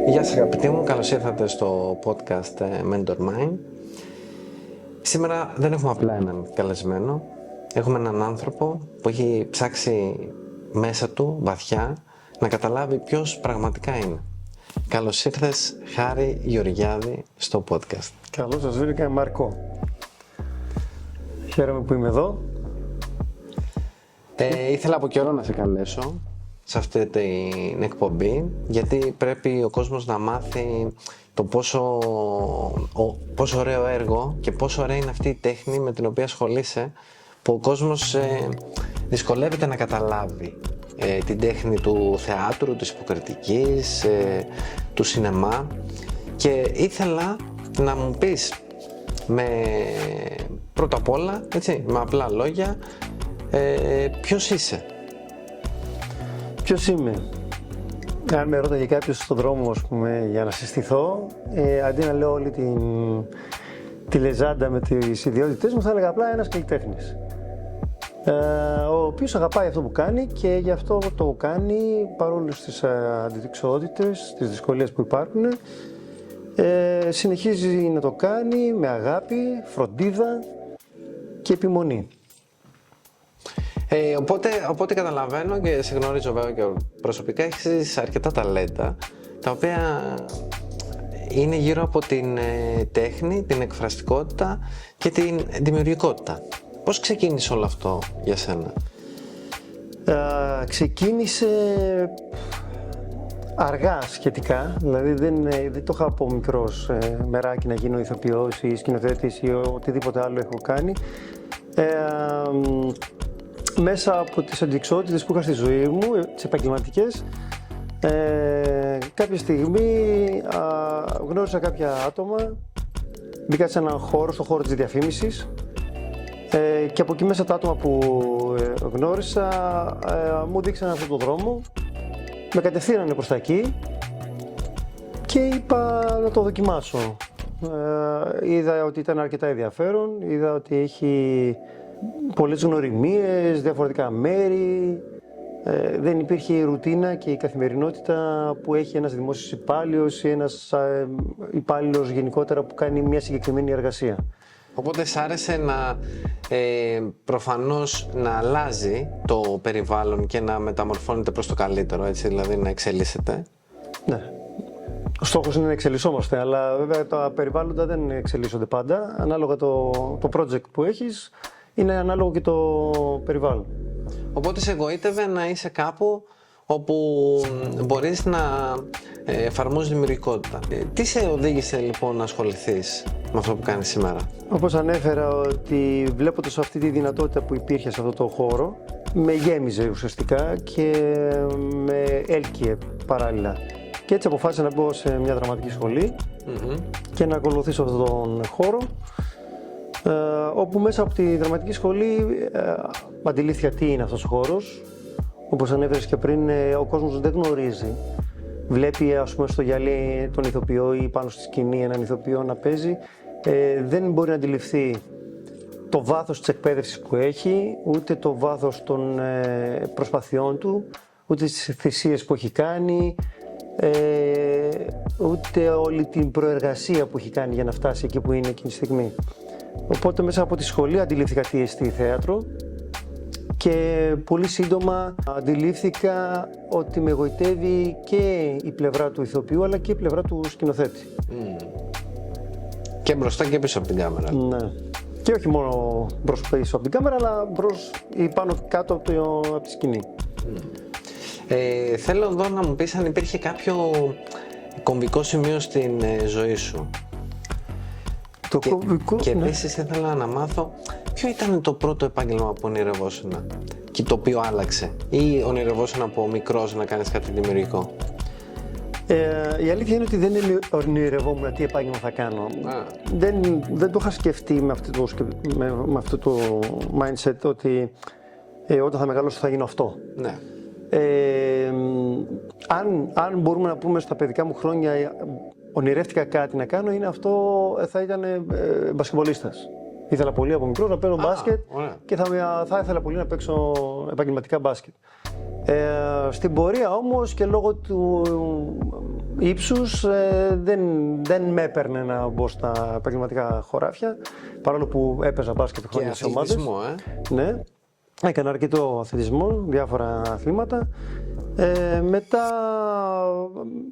Γεια σας αγαπητοί μου, καλώς ήρθατε στο podcast Mentor Mind. Σήμερα δεν έχουμε απλά έναν καλεσμένο, έχουμε έναν άνθρωπο που έχει ψάξει μέσα του βαθιά να καταλάβει ποιος πραγματικά είναι. Καλώς ήρθες Χάρη Γεωργιάδη στο podcast. Καλώς σας βρήκα Μάρκο. Χαίρομαι που είμαι εδώ. Ήθελα από καιρό να σε καλέσω σε αυτή την εκπομπή, γιατί πρέπει ο κόσμος να μάθει το πόσο ωραίο έργο και πόσο ωραία είναι αυτή η τέχνη με την οποία ασχολείσαι, που ο κόσμος δυσκολεύεται να καταλάβει την τέχνη του θεάτρου, της υποκριτικής, του σινεμά, και ήθελα να μου πεις πρώτα απ' όλα, έτσι, με απλά λόγια, ποιος είσαι. Ποιος είμαι? Αν με ρώταγε κάποιος στον δρόμο, ας πούμε, για να συστηθώ, αντί να λέω όλη τη λεζάντα με τις ιδιότητες μου, θα έλεγα απλά ένας καλλιτέχνης. Ο οποίος αγαπάει αυτό που κάνει και γι' αυτό το κάνει παρόλες τις αντιδεξιότητες, τις δυσκολίες που υπάρχουν. Συνεχίζει να το κάνει με αγάπη, φροντίδα και επιμονή. Οπότε καταλαβαίνω και σε γνωρίζω βέβαια και προσωπικά, έχεις αρκετά ταλέντα τα οποία είναι γύρω από την τέχνη, την εκφραστικότητα και την δημιουργικότητα. Πώς ξεκίνησε όλο αυτό για σένα? Ξεκίνησε αργά σχετικά, δηλαδή δεν το είχα από μικρός μεράκι να γίνω ηθοποιός ή σκηνοθέτης ή οτιδήποτε άλλο έχω κάνει. Μέσα από τις αντικσότητες που είχα στη ζωή μου, τις επαγγελματικές, κάποια στιγμή γνώρισα κάποια άτομα, μπήκα σε έναν χώρο, στον χώρο της διαφήμισης, και από εκεί μέσα τα άτομα που γνώρισα μου δείξαν αυτόν τον δρόμο, με κατευθύνανε προς τα εκεί και είπα να το δοκιμάσω. Είδα ότι ήταν αρκετά ενδιαφέρον, είδα ότι έχει πολλές γνωριμίες, διαφορετικά μέρη, δεν υπήρχε η ρουτίνα και η καθημερινότητα που έχει ένας δημόσιος υπάλληλος ή ένας υπάλληλος γενικότερα που κάνει μια συγκεκριμένη εργασία. Οπότε σ' άρεσε προφανώς να αλλάζει το περιβάλλον και να μεταμορφώνεται προς το καλύτερο, έτσι, δηλαδή να εξελίσσεται. Ναι. Ο στόχος είναι να εξελισσόμαστε, αλλά βέβαια τα περιβάλλοντα δεν εξελίσσονται πάντα. Ανάλογα το project που έχεις, είναι ανάλογο και το περιβάλλον. Οπότε σε εγωίτευε να είσαι κάπου όπου μπορείς να εφαρμόζεις δημιουργικότητα. Τι σε οδήγησε λοιπόν να ασχοληθείς με αυτό που κάνεις σήμερα? Όπως ανέφερα, ότι βλέποντας αυτή τη δυνατότητα που υπήρχε σε αυτό το χώρο, με γέμιζε ουσιαστικά και με έλκυε παράλληλα. Και έτσι αποφάσισα να μπω σε μια δραματική σχολή και να ακολουθήσω αυτόν τον χώρο, όπου μέσα από τη δραματική σχολή αντιλήφθηκα τι είναι αυτός ο χώρος. Όπως ανέφερες και πριν, ο κόσμος δεν γνωρίζει. Βλέπει, ας πούμε, στο γυαλί τον ηθοποιό ή πάνω στη σκηνή έναν ηθοποιό να παίζει. Δεν μπορεί να αντιληφθεί το βάθος της εκπαίδευσης που έχει, ούτε το βάθος των προσπαθειών του, ούτε τις θυσίες που έχει κάνει, ούτε όλη την προεργασία που έχει κάνει για να φτάσει εκεί που είναι εκείνη τη στιγμή. Οπότε μέσα από τη σχολή αντιλήφθηκα τι εστί θέατρο και πολύ σύντομα αντιλήφθηκα ότι με εγωιτεύει και η πλευρά του ηθοποιού αλλά και η πλευρά του σκηνοθέτη. Και μπροστά και πίσω από την κάμερα. Ναι. Και όχι μόνο μπρος πίσω από την κάμερα, αλλά μπρος ή πάνω κάτω από τη σκηνή. Θέλω εδώ να μου πεις αν υπήρχε κάποιο κομβικό σημείο στην ζωή σου. Και επίσης ήθελα να μάθω ποιο ήταν το πρώτο επάγγελμα που ονειρευόσουνα και το οποίο άλλαξε, ή ονειρευόσουνα από μικρός να κάνεις κάτι δημιουργικό? Η αλήθεια είναι ότι δεν ονειρευόμουν τι επάγγελμα θα κάνω. Δεν το είχα σκεφτεί με αυτό το mindset ότι όταν θα μεγαλώσω θα γίνω αυτό. Ναι. Αν μπορούμε να πούμε στα παιδικά μου χρόνια ονειρεύτηκα κάτι να κάνω, είναι αυτό, θα ήταν μπασκετμπολίστας. Ήθελα πολύ από μικρό να παίρνω μπάσκετ και θα ήθελα πολύ να παίξω επαγγελματικά μπάσκετ. Στην πορεία όμως και λόγω ύψους δεν με έπαιρνε να μπω στα επαγγελματικά χωράφια, παρόλο που έπαιζα μπάσκετ χρόνια σε ομάδες. Και αθλητισμό, Ναι, έκανα αρκετό αθλητισμό, διάφορα αθλήματα. Μετά,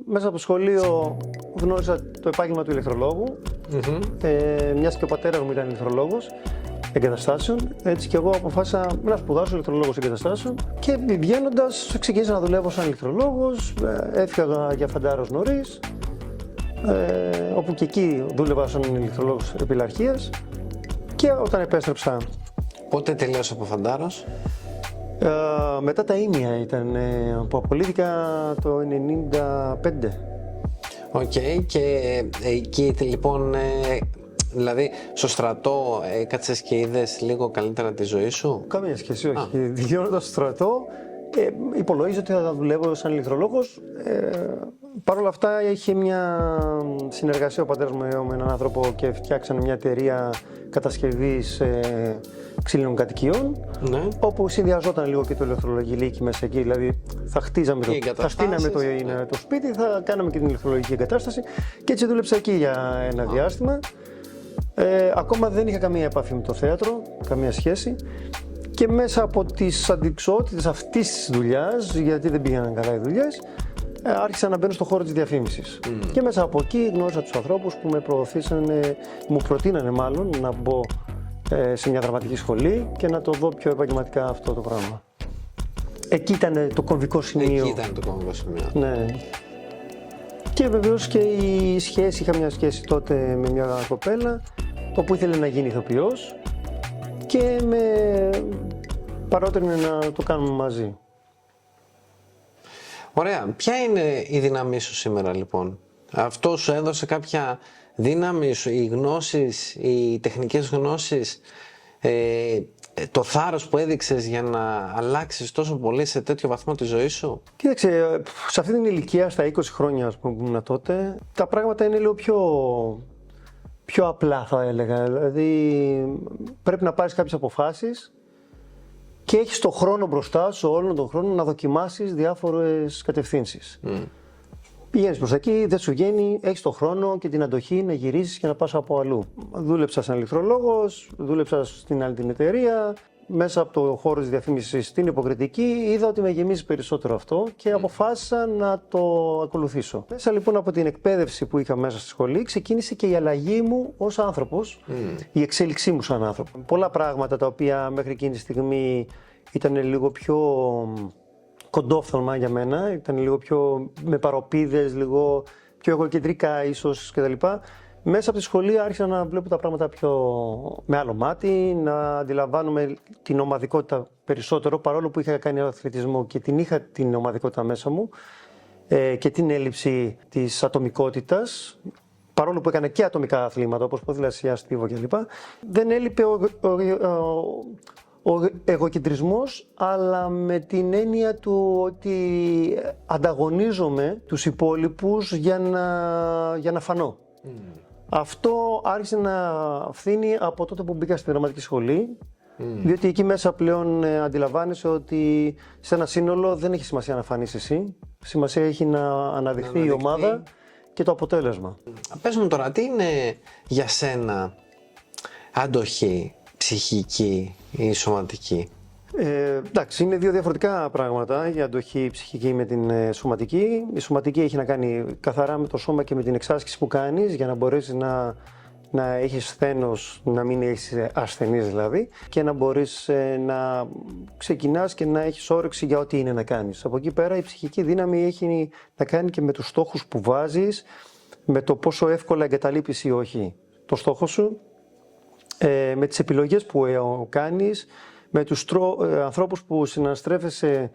μέσα από το σχολείο, γνώρισα το επάγγελμα του ηλεκτρολόγου, μιας και ο πατέρας μου ήταν ηλεκτρολόγος εγκαταστάσεων. Έτσι και εγώ αποφάσισα να σπουδάσω ηλεκτρολόγος εγκαταστάσεων και βγαίνοντας ξεκίνησα να δουλεύω σαν ηλεκτρολόγος. Έφυγα για φαντάρος νωρίς, όπου και εκεί δούλευα σαν ηλεκτρολόγος επιλαρχίας, και όταν επέστρεψα. Πότε τελείωσε από φαντάρος? Μετά τα ίμια ήταν, που απολύθηκα το 1995. Οκ, και εκεί λοιπόν, δηλαδή στο στρατό έκατσες και είδες λίγο καλύτερα τη ζωή σου? Καμία σχέση, όχι. Δικαιώνοντας στο στρατό, υπολόγιζα ότι θα δουλεύω σαν ηλεκτρολόγος. Παρ' όλα αυτά, είχε μια συνεργασία ο πατέρας μου με έναν άνθρωπο και φτιάξανε μια εταιρεία κατασκευής ξύλινων κατοικιών, Ναι. όπου συνδυαζόταν λίγο και το ηλεκτρολογική μέσα εκεί. Δηλαδή, θα χτίζαμε θα στείναμε το σπίτι, θα κάναμε και την ηλεκτρολογική εγκατάσταση, και έτσι δούλεψα εκεί για ένα διάστημα. Ακόμα δεν είχα καμία επαφή με το θέατρο, καμία σχέση. Και μέσα από τις αντικσότητες αυτής της δουλειάς, γιατί δεν πήγαιναν καλά οι δουλειές, άρχισα να μπαίνω στον χώρο της διαφήμισης. Και μέσα από εκεί γνώρισα τους ανθρώπους που με προωθήσανε, μου προτείνανε μάλλον να μπω σε μια δραματική σχολή και να το δω πιο επαγγελματικά αυτό το πράγμα. Εκεί ήταν το κομβικό σημείο. Εκεί ήταν το κομβικό σημείο. Ναι. Και βεβαίως και η σχέση, είχα μια σχέση τότε με μια κοπέλα, όπου ήθελε να γίνει ηθοποιός και με παρότρινε να το κάνουμε μαζί. Ωραία. Ποια είναι η δύναμή σου σήμερα λοιπόν? Αυτό σου έδωσε κάποια δύναμη, οι γνώσεις, οι τεχνικές γνώσεις, το θάρρος που έδειξες για να αλλάξεις τόσο πολύ σε τέτοιο βαθμό τη ζωή σου? Κοίταξε, σε αυτή την ηλικία, στα 20 χρόνια ας πούμε, που ήμουν τότε, τα πράγματα είναι λίγο πιο απλά θα έλεγα. Δηλαδή πρέπει να πάρεις κάποιες αποφάσεις και έχεις τον χρόνο μπροστά σου, όλον τον χρόνο, να δοκιμάσεις διάφορες κατευθύνσεις. Πηγαίνεις προς εκεί, δεν σου βγαίνει, έχεις τον χρόνο και την αντοχή να γυρίσεις και να πας από αλλού. Δούλεψα σαν ηλεκτρολόγος, δούλεψα στην άλλη την εταιρεία. Μέσα από το χώρο της διαφήμισης στην υποκριτική είδα ότι με γεμίζει περισσότερο αυτό και αποφάσισα να το ακολουθήσω. Μέσα λοιπόν από την εκπαίδευση που είχα μέσα στη σχολή ξεκίνησε και η αλλαγή μου ως άνθρωπος, η εξέλιξή μου σαν άνθρωπο. Πολλά πράγματα τα οποία μέχρι εκείνη τη στιγμή ήταν λίγο πιο κοντόφθαλμα για μένα, ήταν λίγο πιο με παροπίδες, λίγο πιο εγωκεντρικά ίσως κτλ. Μέσα από τη σχολή άρχισα να βλέπω τα πράγματα πιο με άλλο μάτι, να αντιλαμβάνομαι την ομαδικότητα περισσότερο, παρόλο που είχα κάνει αθλητισμό και την είχα την ομαδικότητα μέσα μου και την έλλειψη της ατομικότητας, παρόλο που έκανα και ατομικά αθλήματα όπως ποδηλασία, στίβο κλπ. Δεν έλειπε ο εγωκεντρισμός, αλλά με την έννοια του ότι ανταγωνίζομαι τους υπόλοιπους για να φανώ. Αυτό άρχισε να φθήνει από τότε που μπήκα στη δραματική σχολή, διότι εκεί μέσα πλέον αντιλαμβάνεσαι ότι σε ένα σύνολο δεν έχει σημασία να φανείς εσύ, σημασία έχει να αναδειχθεί η ομάδα και το αποτέλεσμα. Πες μου τώρα, τι είναι για σένα αντοχή, ψυχική ή σωματική? Εντάξει, είναι δύο διαφορετικά πράγματα, η αντοχή η ψυχική με την σωματική. Η σωματική έχει να κάνει καθαρά με το σώμα και με την εξάσκηση που κάνεις για να μπορέσεις να έχεις σθένος, να μην έχεις ασθενείς δηλαδή, και να μπορείς να ξεκινάς και να έχεις όρεξη για ό,τι είναι να κάνεις. Από εκεί πέρα η ψυχική δύναμη έχει να κάνει και με τους στόχους που βάζεις, με το πόσο εύκολα εγκαταλείπεις ή όχι το στόχο σου, με τις επιλογές που κάνεις, με τους ανθρώπους που συναναστρέφεσαι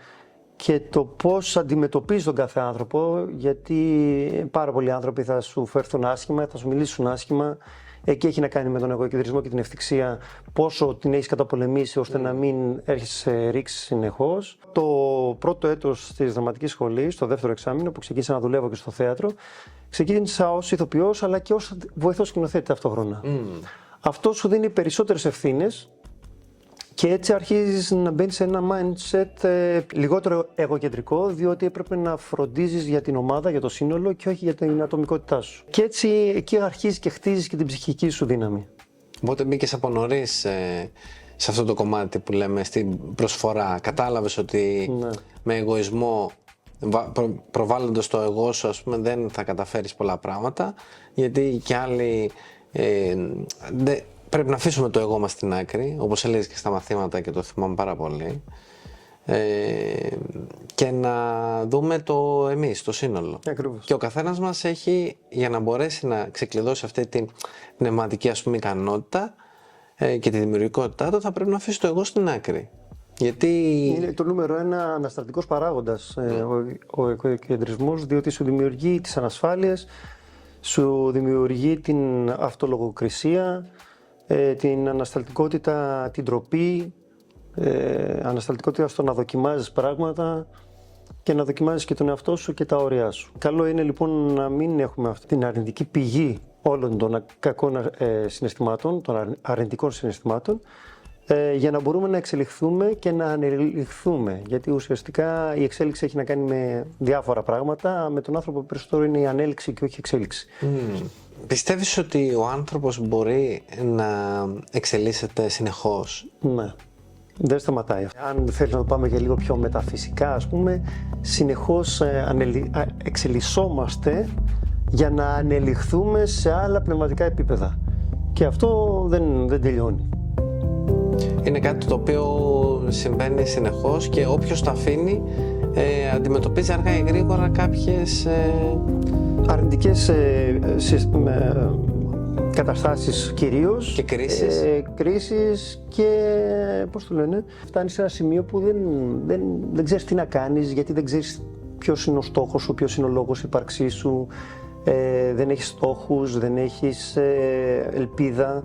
και το πώς αντιμετωπίζεις τον κάθε άνθρωπο, γιατί πάρα πολλοί άνθρωποι θα σου φέρθουν άσχημα, θα σου μιλήσουν άσχημα. Εκεί έχει να κάνει με τον εγωκεντρισμό και την ευθυξία, πόσο την έχεις καταπολεμήσει ώστε να μην έρχεσαι σε ρήξεις συνεχώς. Το πρώτο έτος της δραματικής σχολής, το δεύτερο εξάμηνο που ξεκίνησα να δουλεύω και στο θέατρο, ξεκίνησα ως ηθοποιός αλλά και ως βοηθός σκηνοθέτη ταυτόχρονα. Αυτό σου δίνει περισσότερες ευθύνες, Και έτσι αρχίζεις να μπαίνεις σε ένα mindset λιγότερο εγωκεντρικό, διότι έπρεπε να φροντίζεις για την ομάδα, για το σύνολο και όχι για την ατομικότητά σου. Και έτσι εκεί αρχίζεις και χτίζεις και την ψυχική σου δύναμη. Οπότε μπήκες από νωρίς σε αυτό το κομμάτι που λέμε στην προσφορά. Κατάλαβες ότι με εγωισμό, προβάλλοντας το εγώ σου, ας πούμε, δεν θα καταφέρεις πολλά πράγματα, γιατί και άλλοι πρέπει να αφήσουμε το εγώ μας στην άκρη, όπως έλεγες και στα μαθήματα και το θυμάμαι πάρα πολύ, και να δούμε το εμείς, το σύνολο. Ακριβώς. Και ο καθένας μας έχει, για να μπορέσει να ξεκλειδώσει αυτή την πνευματική, ας πούμε, ικανότητα και τη δημιουργικότητά του, θα πρέπει να αφήσει το εγώ στην άκρη. Γιατί είναι το νούμερο ένα ανασταλτικός παράγοντας ο εγωκεντρισμός, διότι σου δημιουργεί τις ανασφάλειες, σου δημιουργεί την αυτολογοκρισία, την ανασταλτικότητα, την ντροπή, ανασταλτικότητα στο να δοκιμάζεις πράγματα και να δοκιμάζεις και τον εαυτό σου και τα όρια σου. Καλό είναι λοιπόν να μην έχουμε αυτή την αρνητική πηγή όλων των κακών συναισθημάτων, των αρνητικών συναισθημάτων, για να μπορούμε να εξελιχθούμε και να ανελιχθούμε. Γιατί ουσιαστικά η εξέλιξη έχει να κάνει με διάφορα πράγματα. Με τον άνθρωπο περισσότερο είναι η ανέλυξη και όχι η εξέλιξη. Πιστεύεις ότι ο άνθρωπος μπορεί να εξελίσσεται συνεχώς? Ναι. Δεν σταματάει αυτό. Αν θέλεις να το πάμε και λίγο πιο μεταφυσικά, ας πούμε, συνεχώς εξελισσόμαστε για να ανελιχθούμε σε άλλα πνευματικά επίπεδα. Και αυτό δεν τελειώνει. Είναι κάτι το οποίο συμβαίνει συνεχώς και όποιος το αφήνει αντιμετωπίζει αργά ή γρήγορα κάποιες αρνητικές καταστάσεις κυρίως. Και κρίσεις. Κρίσεις και πώς το λένε, φτάνεις σε ένα σημείο που δεν ξέρεις τι να κάνεις, γιατί δεν ξέρεις ποιος είναι ο στόχος σου, ποιος είναι ο λόγος ύπαρξής σου, δεν έχεις στόχους, δεν έχεις ελπίδα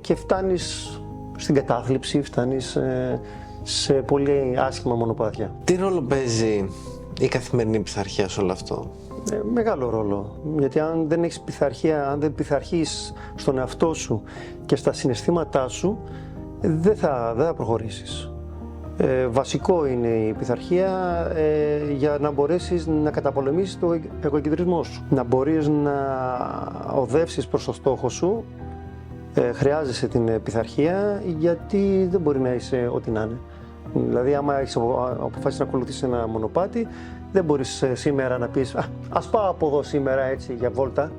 και φτάνεις στην κατάθλιψη, φτάνεις σε πολύ άσχημα μονοπάτια. Τι ρόλο παίζει η καθημερινή πειθαρχία σε όλο αυτό? Μεγάλο ρόλο, γιατί αν δεν έχεις πειθαρχία, αν δεν πειθαρχείς στον εαυτό σου και στα συναισθήματά σου, δεν θα προχωρήσεις. Βασικό είναι η πειθαρχία για να μπορέσεις να καταπολεμήσεις το εγωκεντρισμό σου. Να μπορείς να οδεύσεις προς το στόχο σου, χρειάζεσαι την πειθαρχία, γιατί δεν μπορεί να είσαι ό,τι να είναι. Δηλαδή, άμα έχεις αποφασίσει να ακολουθήσεις ένα μονοπάτι, δεν μπορείς σήμερα να πεις ας πάω από εδώ σήμερα έτσι για βόλτα,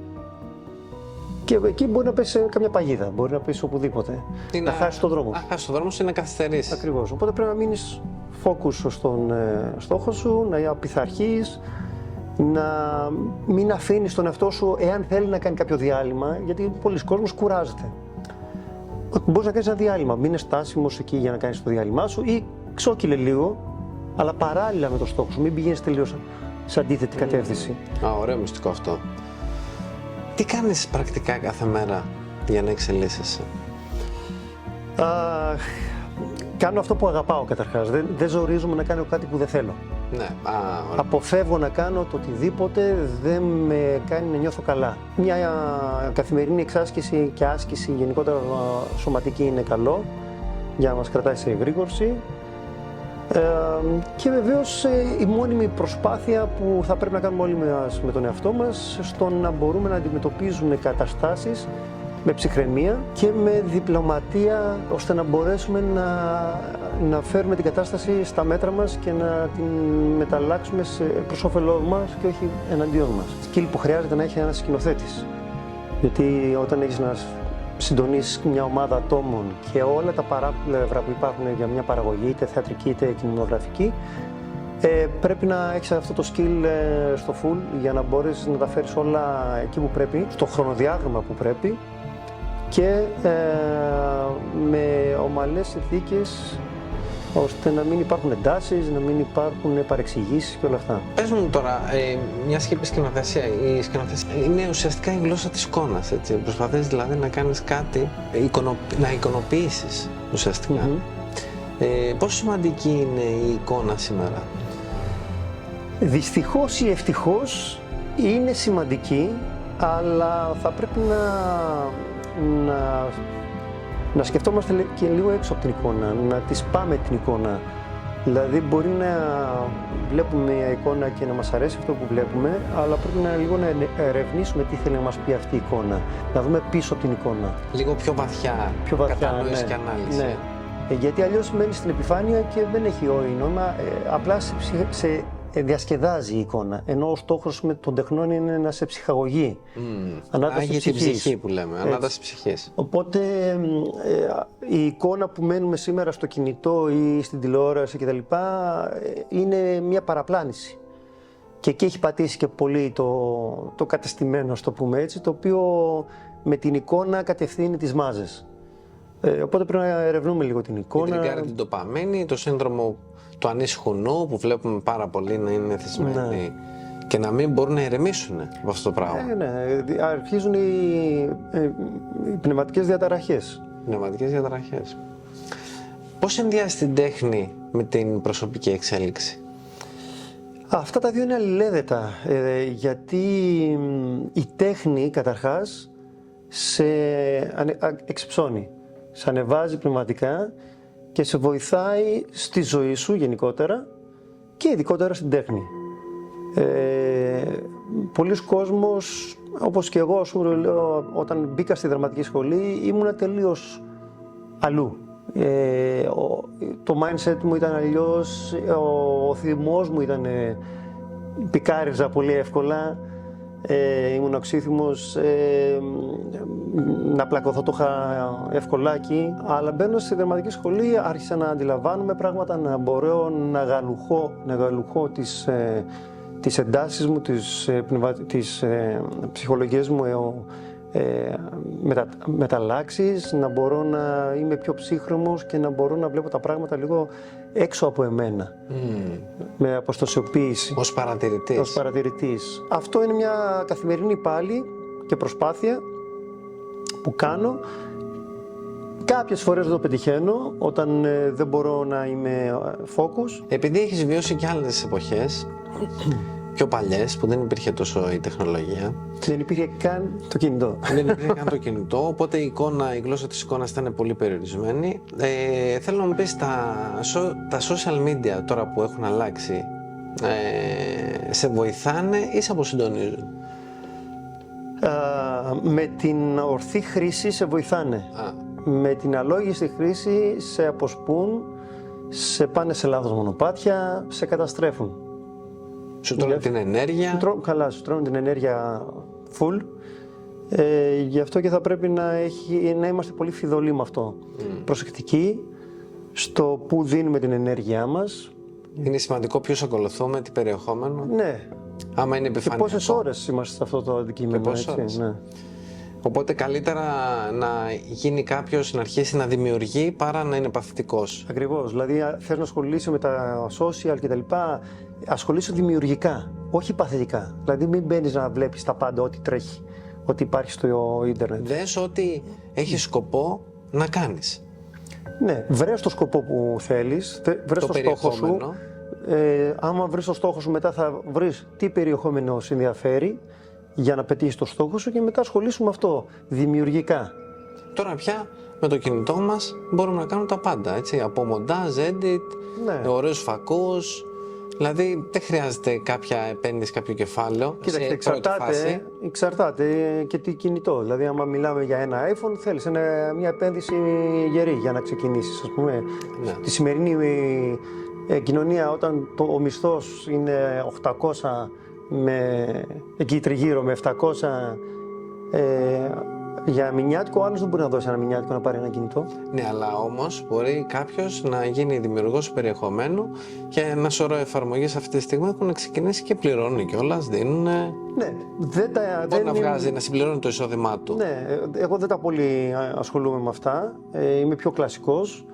και εκεί μπορεί να πεις καμιά παγίδα, μπορεί να πεις οπουδήποτε, να χάσεις τον δρόμο. Να χάσεις τον δρόμο σου ή να καθυστερήσεις. Ακριβώς, οπότε πρέπει να μείνεις focus στον στόχο σου, να πειθαρχείς, να μην αφήνεις τον εαυτό σου εάν θέλει να κάνει κάποιο διάλειμμα, γιατί πολλοί κόσμος κουράζεται. Μπορείς να κάνεις ένα διάλειμμα, μείνε στάσιμος εκεί για να κάνεις το διάλειμμά σου ή ξόκυλε λίγο, αλλά παράλληλα με το στόχο σου, μην πηγαίνεις τελείως σε αντίθετη κατεύθυνση. Ωραίο μυστικό αυτό. Τι κάνεις πρακτικά κάθε μέρα για να εξελίσσεσαι? Κάνω αυτό που αγαπάω καταρχάς. Δεν ζορίζομαι να κάνω κάτι που δεν θέλω. Ναι. Αποφεύγω να κάνω το οτιδήποτε δεν με κάνει να νιώθω καλά. Μια καθημερινή εξάσκηση και άσκηση γενικότερα σωματική είναι καλό για να μας κρατάει σε εγρήγορση. Και βεβαίως η μόνιμη προσπάθεια που θα πρέπει να κάνουμε όλοι μας με τον εαυτό μας, στο να μπορούμε να αντιμετωπίζουμε καταστάσεις με ψυχραιμία και με διπλωματία, ώστε να μπορέσουμε να φέρουμε την κατάσταση στα μέτρα μας και να την μεταλλάξουμε προς όφελό μας και όχι εναντίον μας. Σκύλ που χρειάζεται να έχει ένας σκηνοθέτης. Γιατί όταν έχεις να συντονίσεις μια ομάδα ατόμων και όλα τα παράπλευρα που υπάρχουν για μια παραγωγή, είτε θεατρική είτε κινηματογραφική, πρέπει να έχεις αυτό το skill στο full για να μπορέσεις να τα φέρεις όλα εκεί που πρέπει, στο χρονοδιάγραμμα που πρέπει και με ομαλές συνθήκες, ώστε να μην υπάρχουν εντάσεις, να μην υπάρχουν παρεξηγήσεις και όλα αυτά. Πες μου τώρα, μιας και είπες σκηνοθεσία, η σκηνοθεσία είναι ουσιαστικά η γλώσσα της εικόνας, έτσι. Προσπαθείς δηλαδή να κάνεις κάτι, να εικονοποιήσεις ουσιαστικά. Πόσο σημαντική είναι η εικόνα σήμερα? Δυστυχώς ή ευτυχώς είναι σημαντική, αλλά θα πρέπει να σκεφτόμαστε και λίγο έξω από την εικόνα, να τη πάμε την εικόνα. Δηλαδή μπορεί να βλέπουμε μια εικόνα και να μας αρέσει αυτό που βλέπουμε, αλλά πρέπει λίγο να ερευνήσουμε τι θέλει να μας πει αυτή η εικόνα. Να δούμε πίσω από την εικόνα. Λίγο πιο βαθιά, κατανόηση και ανάλυση. Ναι. Γιατί αλλιώς μένει στην επιφάνεια και δεν έχει νόημα, απλά σε διασκεδάζει η εικόνα. Ενώ ο στόχος των τεχνών είναι να σε ψυχαγωγεί. Άγιε την ψυχή που λέμε, ανάταση ψυχής. Οπότε η εικόνα που μένουμε σήμερα στο κινητό ή στην τηλεόραση κτλ. Είναι μια παραπλάνηση. Και εκεί έχει πατήσει και πολύ το κατεστημένο, ας το πούμε έτσι, το οποίο με την εικόνα κατευθύνει τις μάζες. Οπότε πρέπει να ερευνούμε λίγο την εικόνα. Η τριγκάρει την ντοπαμίνη, το σύνδρομο του ανήσυχου νου που βλέπουμε πάρα πολύ να είναι θυσμένοι και να μην μπορούν να ηρεμήσουν από αυτό το πράγμα. Ναι, αρχίζουν οι πνευματικές διαταραχές. Πνευματικές διαταραχές. Πώς συνδυάζει την τέχνη με την προσωπική εξέλιξη? Αυτά τα δύο είναι αλληλένδετα, γιατί η τέχνη καταρχάς σε εξυψώνει, σε ανεβάζει πνευματικά και σε βοηθάει στη ζωή σου γενικότερα και ειδικότερα στην τέχνη. Πολλοί κόσμος, όπως και εγώ, όταν μπήκα στη δραματική σχολή, ήμουνα τελείως αλλού. Το mindset μου ήταν αλλιώς, ο θυμός μου ήταν, πικάριζα πολύ εύκολα, ήμουν οξύθυμος, να πλακωθώ το είχα ευκολάκι, αλλά μπαίνω στη δραματική σχολή άρχισα να αντιλαμβάνομαι πράγματα, να μπορώ να γαλουχώ τις εντάσεις μου, τις ψυχολογίες μου μεταλλάξεις, να μπορώ να είμαι πιο ψύχρωμος και να μπορώ να βλέπω τα πράγματα λίγο έξω από εμένα, με αποστασιοποίηση. Ως παρατηρητής. Ως παρατηρητής. Αυτό είναι μια καθημερινή πάλι και προσπάθεια που κάνω. Κάποιες φορές δεν το πετυχαίνω, όταν δεν μπορώ να είμαι focus. Επειδή έχεις βιώσει και άλλες εποχές, πιο παλιές, που δεν υπήρχε τόσο η τεχνολογία. Δεν υπήρχε καν το κινητό. Δεν υπήρχε καν το κινητό, οπότε η γλώσσα της εικόνας ήταν πολύ περιορισμένη. Θέλω να μου πεις, τα social media τώρα που έχουν αλλάξει, σε βοηθάνε ή σε αποσυντονίζουν? Με την ορθή χρήση σε βοηθάνε. Με την αλόγιστη χρήση σε αποσπούν, σε πάνε σε λάθος μονοπάτια, σε καταστρέφουν. Σου τρώνε την ενέργεια. Καλά, σου τρώνε την ενέργεια full. Γι' αυτό και θα πρέπει να είμαστε πολύ φιδωλοί με αυτό. Προσεκτικοί στο που δίνουμε την ενέργειά μας. Είναι σημαντικό ποιος ακολουθούμε, τι περιεχόμενο. Ναι. Άμα είναι επιφανειακό. Και πόσες ώρες είμαστε σε αυτό το αντικείμενο. Έτσι, ναι. Οπότε καλύτερα να γίνει κάποιος να αρχίσει να δημιουργεί παρά να είναι παθητικός. Ακριβώς. Δηλαδή θες να ασχολείσαι με τα social κτλ. Ασχολείσαι δημιουργικά, όχι παθητικά. Δηλαδή μην μπαίνεις να βλέπεις τα πάντα, ό,τι τρέχει, ό,τι υπάρχει στο ίντερνετ. Δες ότι έχει σκοπό να κάνεις. Ναι, βρες το σκοπό που θέλεις, βρες το στόχο σου. Άμα βρεις το στόχο σου, μετά θα βρεις τι περιεχόμενο σε ενδιαφέρει για να πετύχεις το στόχο σου και μετά ασχολήσου με αυτό δημιουργικά. Τώρα πια με το κινητό μας μπορούμε να κάνουμε τα πάντα, έτσι, από μοντάζ, edit, ωραίους φακούς. Δηλαδή δεν χρειάζεται κάποια επένδυση, κάποιο κεφάλαιο. Κοίταξε, εξαρτάται και τι κινητό. Δηλαδή, άμα μιλάμε για ένα iPhone, θέλεις μια επένδυση γερή για να ξεκινήσεις. Ας πούμε, τη σημερινή κοινωνία, όταν ο μισθός είναι 800 εκεί τριγύρω με 700 για μηνιάτικο, ο άλλος δεν μπορεί να δώσει ένα μηνιάτικο να πάρει ένα κινητό. Ναι, αλλά όμως μπορεί κάποιος να γίνει δημιουργός περιεχομένου και ένα σωρό εφαρμογές αυτή τη στιγμή έχουν ξεκινήσει και πληρώνουν κιόλας, δίνουν. Ναι, μπορεί να βγάζει, να συμπληρώνει το εισόδημά του. Ναι, εγώ δεν τα πολύ ασχολούμαι με αυτά. Είμαι πιο κλασικός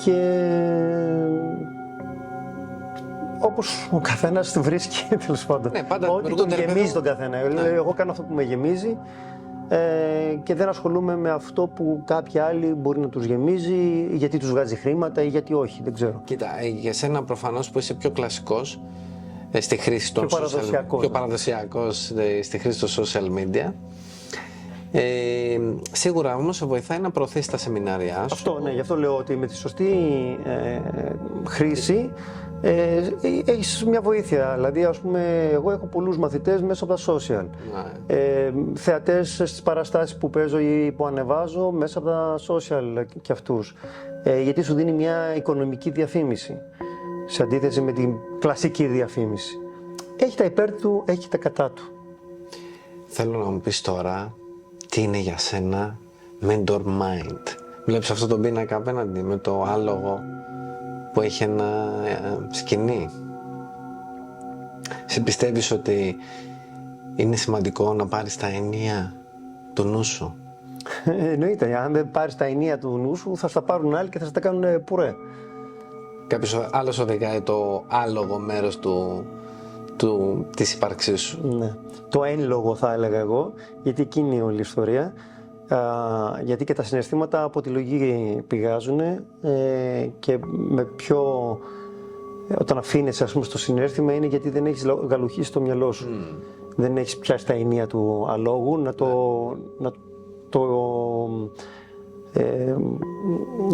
και όπως ο καθένας τη βρίσκει, τέλος πάντων. Ναι, πάντα ό,τι τον γεμίζει τον καθένα. Εγώ κάνω αυτό που με γεμίζει και δεν ασχολούμαι με αυτό που κάποιοι άλλοι μπορεί να τους γεμίζει, γιατί τους βγάζει χρήματα ή γιατί όχι, δεν ξέρω. Κοίτα, για σένα προφανώς που είσαι πιο κλασικός στη χρήση των πιο παραδοσιακός στη χρήση των social media, Σίγουρα όμως σε βοηθάει να προωθήσει τα σεμινάρια σου. Αυτό, ναι, γι' αυτό λέω ότι με τη σωστή χρήση έχεις μια βοήθεια. Δηλαδή, ας πούμε, εγώ έχω πολλούς μαθητές μέσα από τα social. Θεατές στις παραστάσεις που παίζω ή που ανεβάζω μέσα από τα social και αυτούς. Γιατί σου δίνει μια οικονομική διαφήμιση, σε αντίθεση με την κλασική διαφήμιση. Έχει τα υπέρ του, έχει τα κατά του. Θέλω να μου πεις τώρα, τι είναι για σένα mentor mind. Βλέπεις αυτό το πίνακα απέναντι με το άλογο που έχει ένα σκηνή. Σε πιστεύεις ότι είναι σημαντικό να πάρεις τα ενία του νου σου? Εννοείται, αν δεν πάρεις τα ενία του νου σου θα στα πάρουν άλλοι και θα στα κάνουν πουρέ. Κάποιος άλλος οδηγάει το άλογο μέρος της ύπαρξής σου. Ναι. Το ένλογο θα έλεγα εγώ, γιατί εκείνη είναι όλη η ιστορία. Γιατί και τα συναισθήματα από τη λογική πηγάζουν και με πιο... Όταν αφήνεσαι, ας πούμε, στο συναίσθημα είναι γιατί δεν έχεις γαλουχίσει το μυαλό σου. Δεν έχεις πιάσει τα ενία του αλόγου να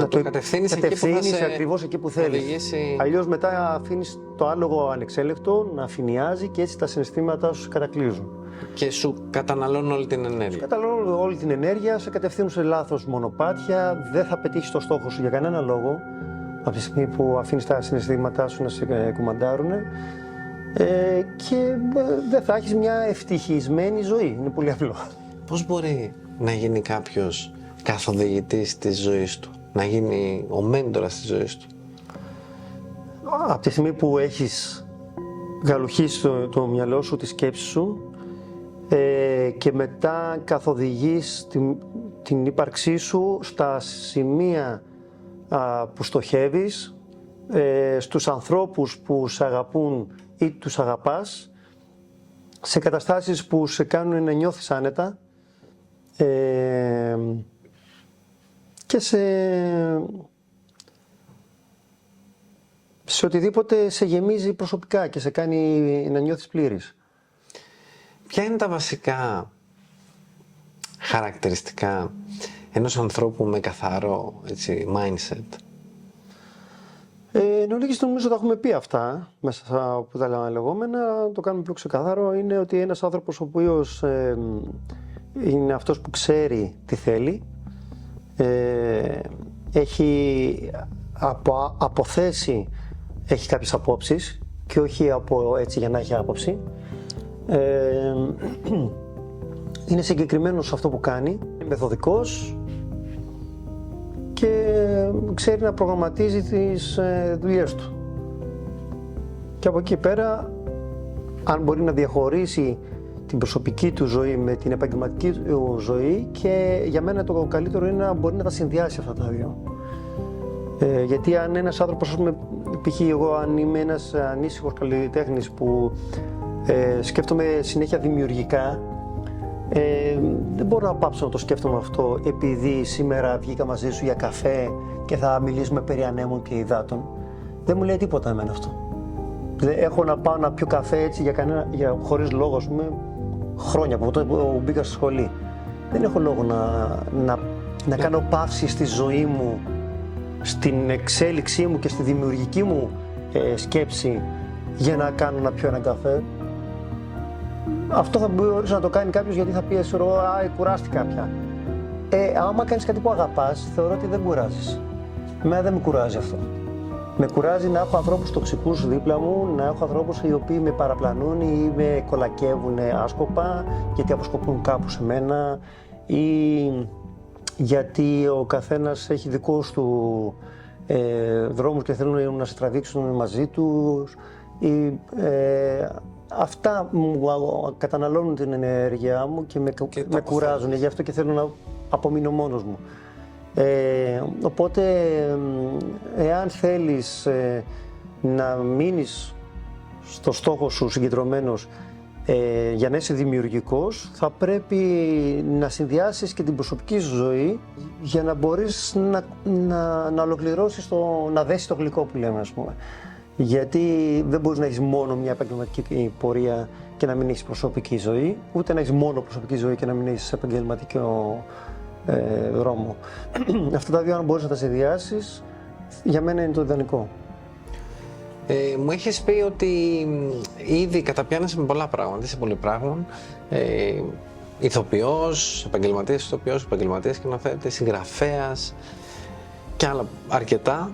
το κατευθύνεις ακριβώς εκεί που θέλεις. Αλλιώς μετά αφήνεις το άλογο ανεξέλεκτο να αφηνιάζει και έτσι τα συναισθήματά σου κατακλείζουν. Και σου καταναλώνουν όλη την ενέργεια. Σου καταναλώνουν όλη την ενέργεια, σε κατευθύνουν σε λάθος μονοπάτια, δεν θα πετύχεις το στόχο σου για κανένα λόγο από τη στιγμή που αφήνεις τα συναισθήματά σου να σε κουμαντάρουν και δεν θα έχεις μια ευτυχισμένη ζωή. Είναι πολύ απλό. Πώς μπορεί να γίνει κάποιος καθοδηγητής της ζωής του, να γίνει ο μέντορας της ζωής του? Από τη στιγμή που έχεις γαλουχίσει το μυαλό σου, τη σκέψη σου και μετά καθοδηγείς την ύπαρξή σου στα σημεία που στοχεύεις, στους ανθρώπους που σε αγαπούν ή τους αγαπάς, σε καταστάσεις που σε κάνουν να νιώθεις άνετα και σε οτιδήποτε σε γεμίζει προσωπικά και σε κάνει να νιώθεις πλήρης. Ποια είναι τα βασικά χαρακτηριστικά ενός ανθρώπου με καθαρό mindset? Νομίζω τα έχουμε πει αυτά μέσα από τα λεγόμενα. Το κάνουμε πιο ξεκάθαρο. Είναι ότι ένας άνθρωπος ο οποίος είναι αυτός που ξέρει τι θέλει, έχει αποθέσει, έχει κάποιες απόψεις και όχι έτσι για να έχει άποψη. Είναι συγκεκριμένος σε αυτό που κάνει, είναι μεθοδικός και ξέρει να προγραμματίζει τις δουλειές του. Και από εκεί πέρα, αν μπορεί να διαχωρίσει την προσωπική του ζωή με την επαγγελματική του ζωή, και για μένα το καλύτερο είναι να μπορεί να τα συνδυάσει αυτά τα δύο. Γιατί αν ένας άνθρωπος, ας πούμε, π.χ. εγώ αν είμαι ένας ανήσυχος καλλιτέχνης που σκέφτομαι συνέχεια δημιουργικά, δεν μπορώ να πάψω να το σκέφτομαι αυτό επειδή σήμερα βγήκα μαζί σου για καφέ και θα μιλήσουμε περί ανέμων και υδάτων. Δεν μου λέει τίποτα εμένα αυτό. Έχω να πάω να πιω καφέ έτσι χωρίς λόγο, ας πούμε, χρόνια από τότε που μπήκα στη σχολή. Δεν έχω λόγο να κάνω παύση στη ζωή μου, στην εξέλιξή μου και στη δημιουργική μου σκέψη για να κάνω να πιω έναν καφέ. Αυτό θα μπορούσε να το κάνει κάποιος γιατί θα πει κουράστηκα πια. Άμα κάνεις κάτι που αγαπάς, θεωρώ ότι δεν κουράζεις. Εμένα δεν με κουράζει αυτό. Με κουράζει να έχω ανθρώπους τοξικούς δίπλα μου, να έχω ανθρώπους οι οποίοι με παραπλανούν ή με κολακεύουν άσκοπα γιατί αποσκοπούν κάπου σε μένα ή γιατί ο καθένας έχει δικούς του δρόμους και θέλουν να σε τραβήξουν μαζί τους. Αυτά μου καταναλώνουν την ενέργειά μου και με κουράζουν, γι' αυτό και θέλω να απομείνω μόνος μου. Οπότε, εάν θέλεις να μείνεις στο στόχο σου συγκεντρωμένος για να είσαι δημιουργικός, θα πρέπει να συνδυάσεις και την προσωπική σου ζωή για να μπορείς να ολοκληρώσεις, να δέσεις το γλυκό που λέμε, ας πούμε. Γιατί δεν μπορείς να έχεις μόνο μια επαγγελματική πορεία και να μην έχεις προσωπική ζωή, ούτε να έχεις μόνο προσωπική ζωή και να μην έχεις επαγγελματικό δρόμο. Αυτά τα δύο, αν μπορείς να τα συνδυάσεις, για μένα είναι το ιδανικό. Μου έχεις πει ότι ήδη καταπιάνεσαι με πολλά πράγματα, είσαι πολυπράγμων. Ηθοποιός, επαγγελματίας σκηνοθέτης, συγγραφέας και άλλα αρκετά.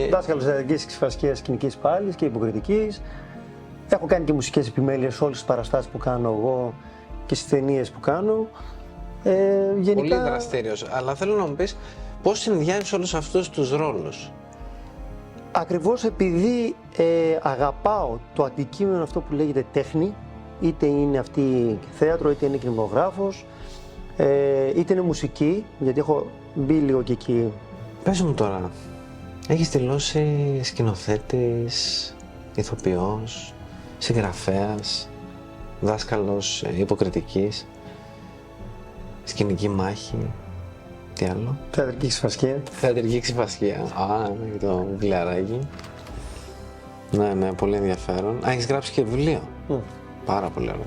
Δάσκαλος θεατρικής ξυφασκίας σκηνικής πάλης και υποκριτικής. Έχω κάνει και μουσικές επιμέλειες σε όλες τις παραστάσεις που κάνω εγώ και στις ταινίες που κάνω. Γενικά... Πολύ δραστήριος, αλλά θέλω να μου πεις πώς συνδυάζεις όλους αυτούς τους ρόλους. Ακριβώς επειδή αγαπάω το αντικείμενο αυτό που λέγεται τέχνη, είτε είναι αυτή θέατρο, είτε είναι κινηματογράφος, είτε είναι μουσική, γιατί έχω μπει λίγο και εκεί. Πες μου τώρα, έχεις δηλώσει σκηνοθέτης, ηθοποιός, συγγραφέας, δάσκαλος υποκριτικής, σκηνική μάχη, τι άλλο? Θεατρική ξυφασκία. Θεατρική ξυφασκία, το βιβλιαράκι. Ναι, πολύ ενδιαφέρον. Έχεις γράψει και βιβλίο. Πάρα πολύ ωραίο.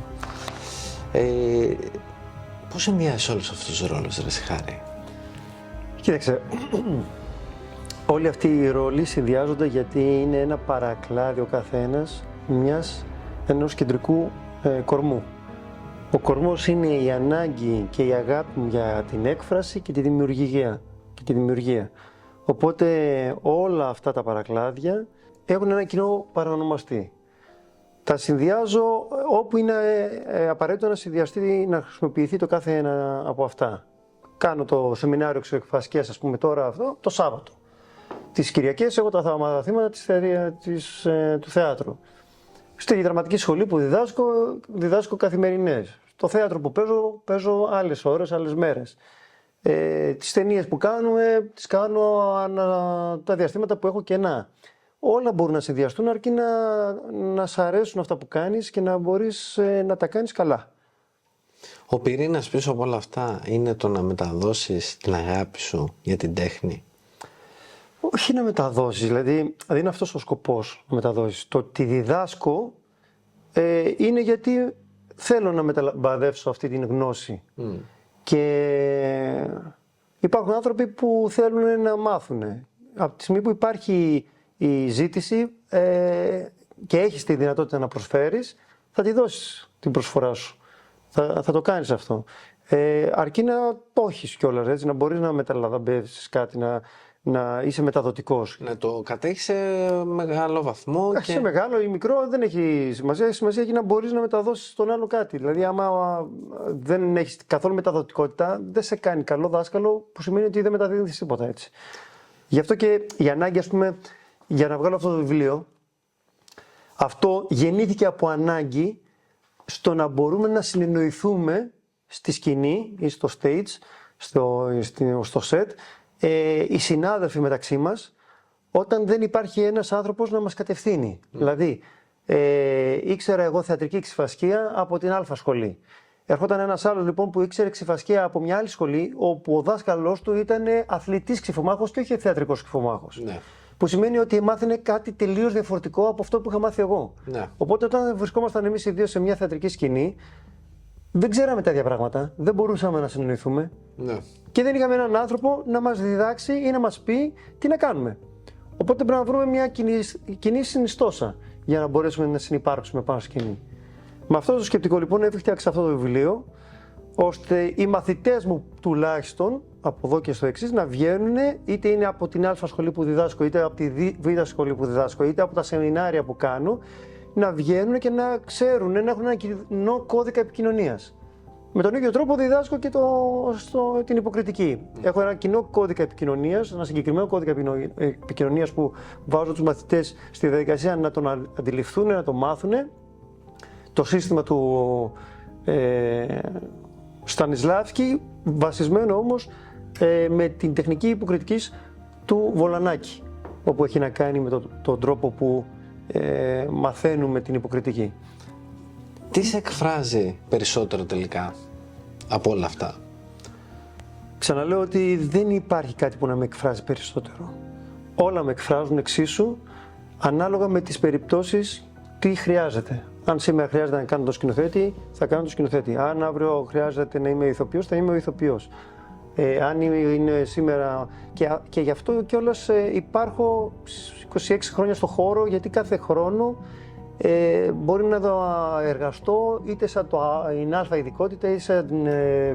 Πώς συνδυάζεις όλους αυτούς τους ρόλους, ρε Χάρη? Κοίταξε, όλοι αυτοί οι ρόλοι συνδυάζονται γιατί είναι ένα παρακλάδι ο καθένας ενός κεντρικού κορμού. Ο κορμός είναι η ανάγκη και η αγάπη μου για την έκφραση και τη δημιουργία. Οπότε όλα αυτά τα παρακλάδια έχουν ένα κοινό παρανομαστή. Τα συνδυάζω όπου είναι απαραίτητο να συνδυαστεί, να χρησιμοποιηθεί το κάθε ένα από αυτά. Κάνω το σεμινάριο ξυφασκίας, ας πούμε τώρα αυτό, το Σάββατο. Τις Κυριακές έχω τα μαθήματα του θεάτρου. Στη δραματική σχολή που διδάσκω καθημερινές. Το θέατρο που παίζω άλλες ώρες, άλλες μέρες. Τις ταινίες που κάνουμε, τις κάνω τα διαστήματα που έχω κενά. Όλα μπορούν να συνδυαστούν αρκεί να σ' αρέσουν αυτά που κάνεις και να μπορείς να τα κάνεις καλά. Ο πυρήνας πίσω από όλα αυτά είναι το να μεταδώσεις την αγάπη σου για την τέχνη. Όχι να μεταδώσεις, δηλαδή δεν είναι αυτός ο σκοπός να μεταδώσεις. Το ότι διδάσκω είναι γιατί θέλω να μεταλαμπαδεύσω αυτή την γνώση. Και υπάρχουν άνθρωποι που θέλουν να μάθουν. Από τη στιγμή που υπάρχει η ζήτηση και έχεις τη δυνατότητα να προσφέρεις, θα τη δώσεις την προσφορά σου. Θα το κάνεις αυτό. Αρκεί να το έχεις κιόλας, έτσι, να μπορείς να μεταλαμπεύσεις κάτι, να είσαι μεταδοτικός. Να το κατέχεις σε μεγάλο βαθμό. Και... σε μεγάλο ή μικρό δεν έχει σημασία. Σημασία έχει να μπορείς να μεταδώσεις στον άλλο κάτι. Δηλαδή, άμα δεν έχεις καθόλου μεταδοτικότητα, δεν σε κάνει καλό δάσκαλο, που σημαίνει ότι δεν μεταδίδεις τίποτα, έτσι. Γι' αυτό και η ανάγκη, ας πούμε, για να βγάλω αυτό το βιβλίο, αυτό γεννήθηκε από ανάγκη στο να μπορούμε να συνεννοηθούμε στη σκηνή ή στο stage, στο set, οι συνάδελφοι μεταξύ μας, όταν δεν υπάρχει ένας άνθρωπος να μας κατευθύνει. Δηλαδή, ήξερα εγώ θεατρική ξυφασκία από την Α σχολή. Ερχόταν ένας άλλος λοιπόν που ήξερε ξυφασκία από μια άλλη σχολή, όπου ο δάσκαλός του ήταν αθλητής ξυφομάχος και όχι θεατρικός ξυφομάχος. Ναι. Που σημαίνει ότι μάθαινε κάτι τελείως διαφορετικό από αυτό που είχα μάθει εγώ. Ναι. Οπότε όταν βρισκόμασταν εμείς οι δύο σε μια θεατρική σκηνή, δεν ξέραμε τα ίδια πράγματα, δεν μπορούσαμε να συνεννοηθούμε. Ναι. Και δεν είχαμε έναν άνθρωπο να μας διδάξει ή να μας πει τι να κάνουμε. Οπότε πρέπει να βρούμε μια κοινή συνιστόσα για να μπορέσουμε να συνυπάρξουμε πάνω στη σκηνή. Με αυτό το σκεπτικό λοιπόν έφτιαξα αυτό το βιβλίο, ώστε οι μαθητές μου τουλάχιστον από εδώ και στο εξής να βγαίνουν, είτε είναι από την Α σχολή που διδάσκω, είτε από τη Β σχολή που διδάσκω, είτε από τα σεμινάρια που κάνω, να βγαίνουν και να ξέρουν, να έχουν ένα κοινό κώδικα επικοινωνίας. Με τον ίδιο τρόπο διδάσκω και την υποκριτική. Έχω ένα κοινό κώδικα επικοινωνίας, ένα συγκεκριμένο κώδικα επικοινωνίας που βάζω τους μαθητές στη διαδικασία να τον αντιληφθούν, να τον μάθουν. Το σύστημα του Στανισλάβσκι, βασισμένο όμως με την τεχνική υποκριτικής του Βολανάκη, όπου έχει να κάνει με τον τρόπο που μαθαίνουμε την υποκριτική. Τι σε εκφράζει περισσότερο τελικά από όλα αυτά? Ξαναλέω ότι δεν υπάρχει κάτι που να με εκφράζει περισσότερο. Όλα με εκφράζουν εξίσου, ανάλογα με τις περιπτώσεις τι χρειάζεται. Αν σήμερα χρειάζεται να κάνω το σκηνοθέτη, θα κάνω το σκηνοθέτη. Αν αύριο χρειάζεται να είμαι ηθοποιός, θα είμαι ο ηθοποιός. Αν είναι σήμερα. Και γι' αυτό κιόλας υπάρχω 26 χρόνια στο χώρο, γιατί κάθε χρόνο μπορεί να εργαστώ είτε σαν την α ειδικότητα είτε σαν την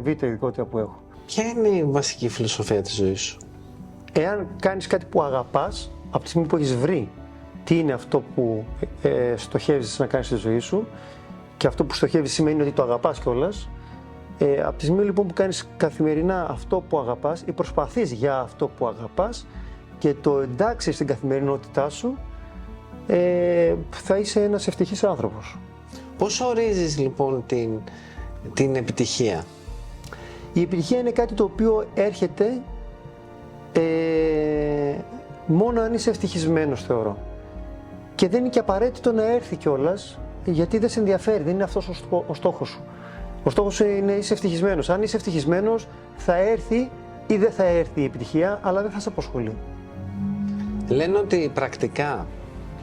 β ειδικότητα που έχω. Ποια είναι η βασική φιλοσοφία της ζωής σου? Εάν κάνεις κάτι που αγαπάς, από τη στιγμή που έχεις βρει τι είναι αυτό που στοχεύεις να κάνεις στη ζωή σου, και αυτό που στοχεύεις σημαίνει ότι το αγαπάς κιόλας, από τη στιγμή λοιπόν που κάνεις καθημερινά αυτό που αγαπάς ή προσπαθείς για αυτό που αγαπάς και το εντάξεις στην καθημερινότητά σου, θα είσαι ένας ευτυχής άνθρωπος. Πώς ορίζεις λοιπόν την επιτυχία? Η επιτυχία είναι κάτι το οποίο έρχεται μόνο αν είσαι ευτυχισμένος, θεωρώ. Και δεν είναι και απαραίτητο να έρθει κιόλας, γιατί δεν σε ενδιαφέρει, δεν είναι αυτός ο στόχος σου. Ο στόχος σου είναι να είσαι ευτυχισμένος. Αν είσαι ευτυχισμένος, θα έρθει ή δεν θα έρθει η επιτυχία, αλλά δεν θα σε απασχολεί. Λένε ότι πρακτικά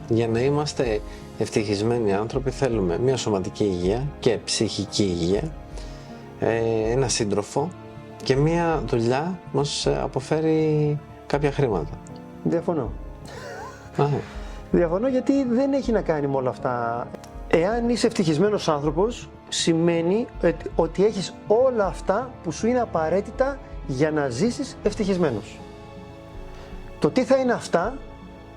για να είμαστε ευτυχισμένοι άνθρωποι θέλουμε μια σωματική υγεία και ψυχική υγεία, ένα σύντροφο και μια δουλειά που μας αποφέρει κάποια χρήματα. Διαφωνώ. Διαφωνώ, γιατί δεν έχει να κάνει με όλα αυτά. Εάν είσαι ευτυχισμένος άνθρωπος, σημαίνει ότι έχεις όλα αυτά που σου είναι απαραίτητα για να ζήσεις ευτυχισμένος. Το τι θα είναι αυτά,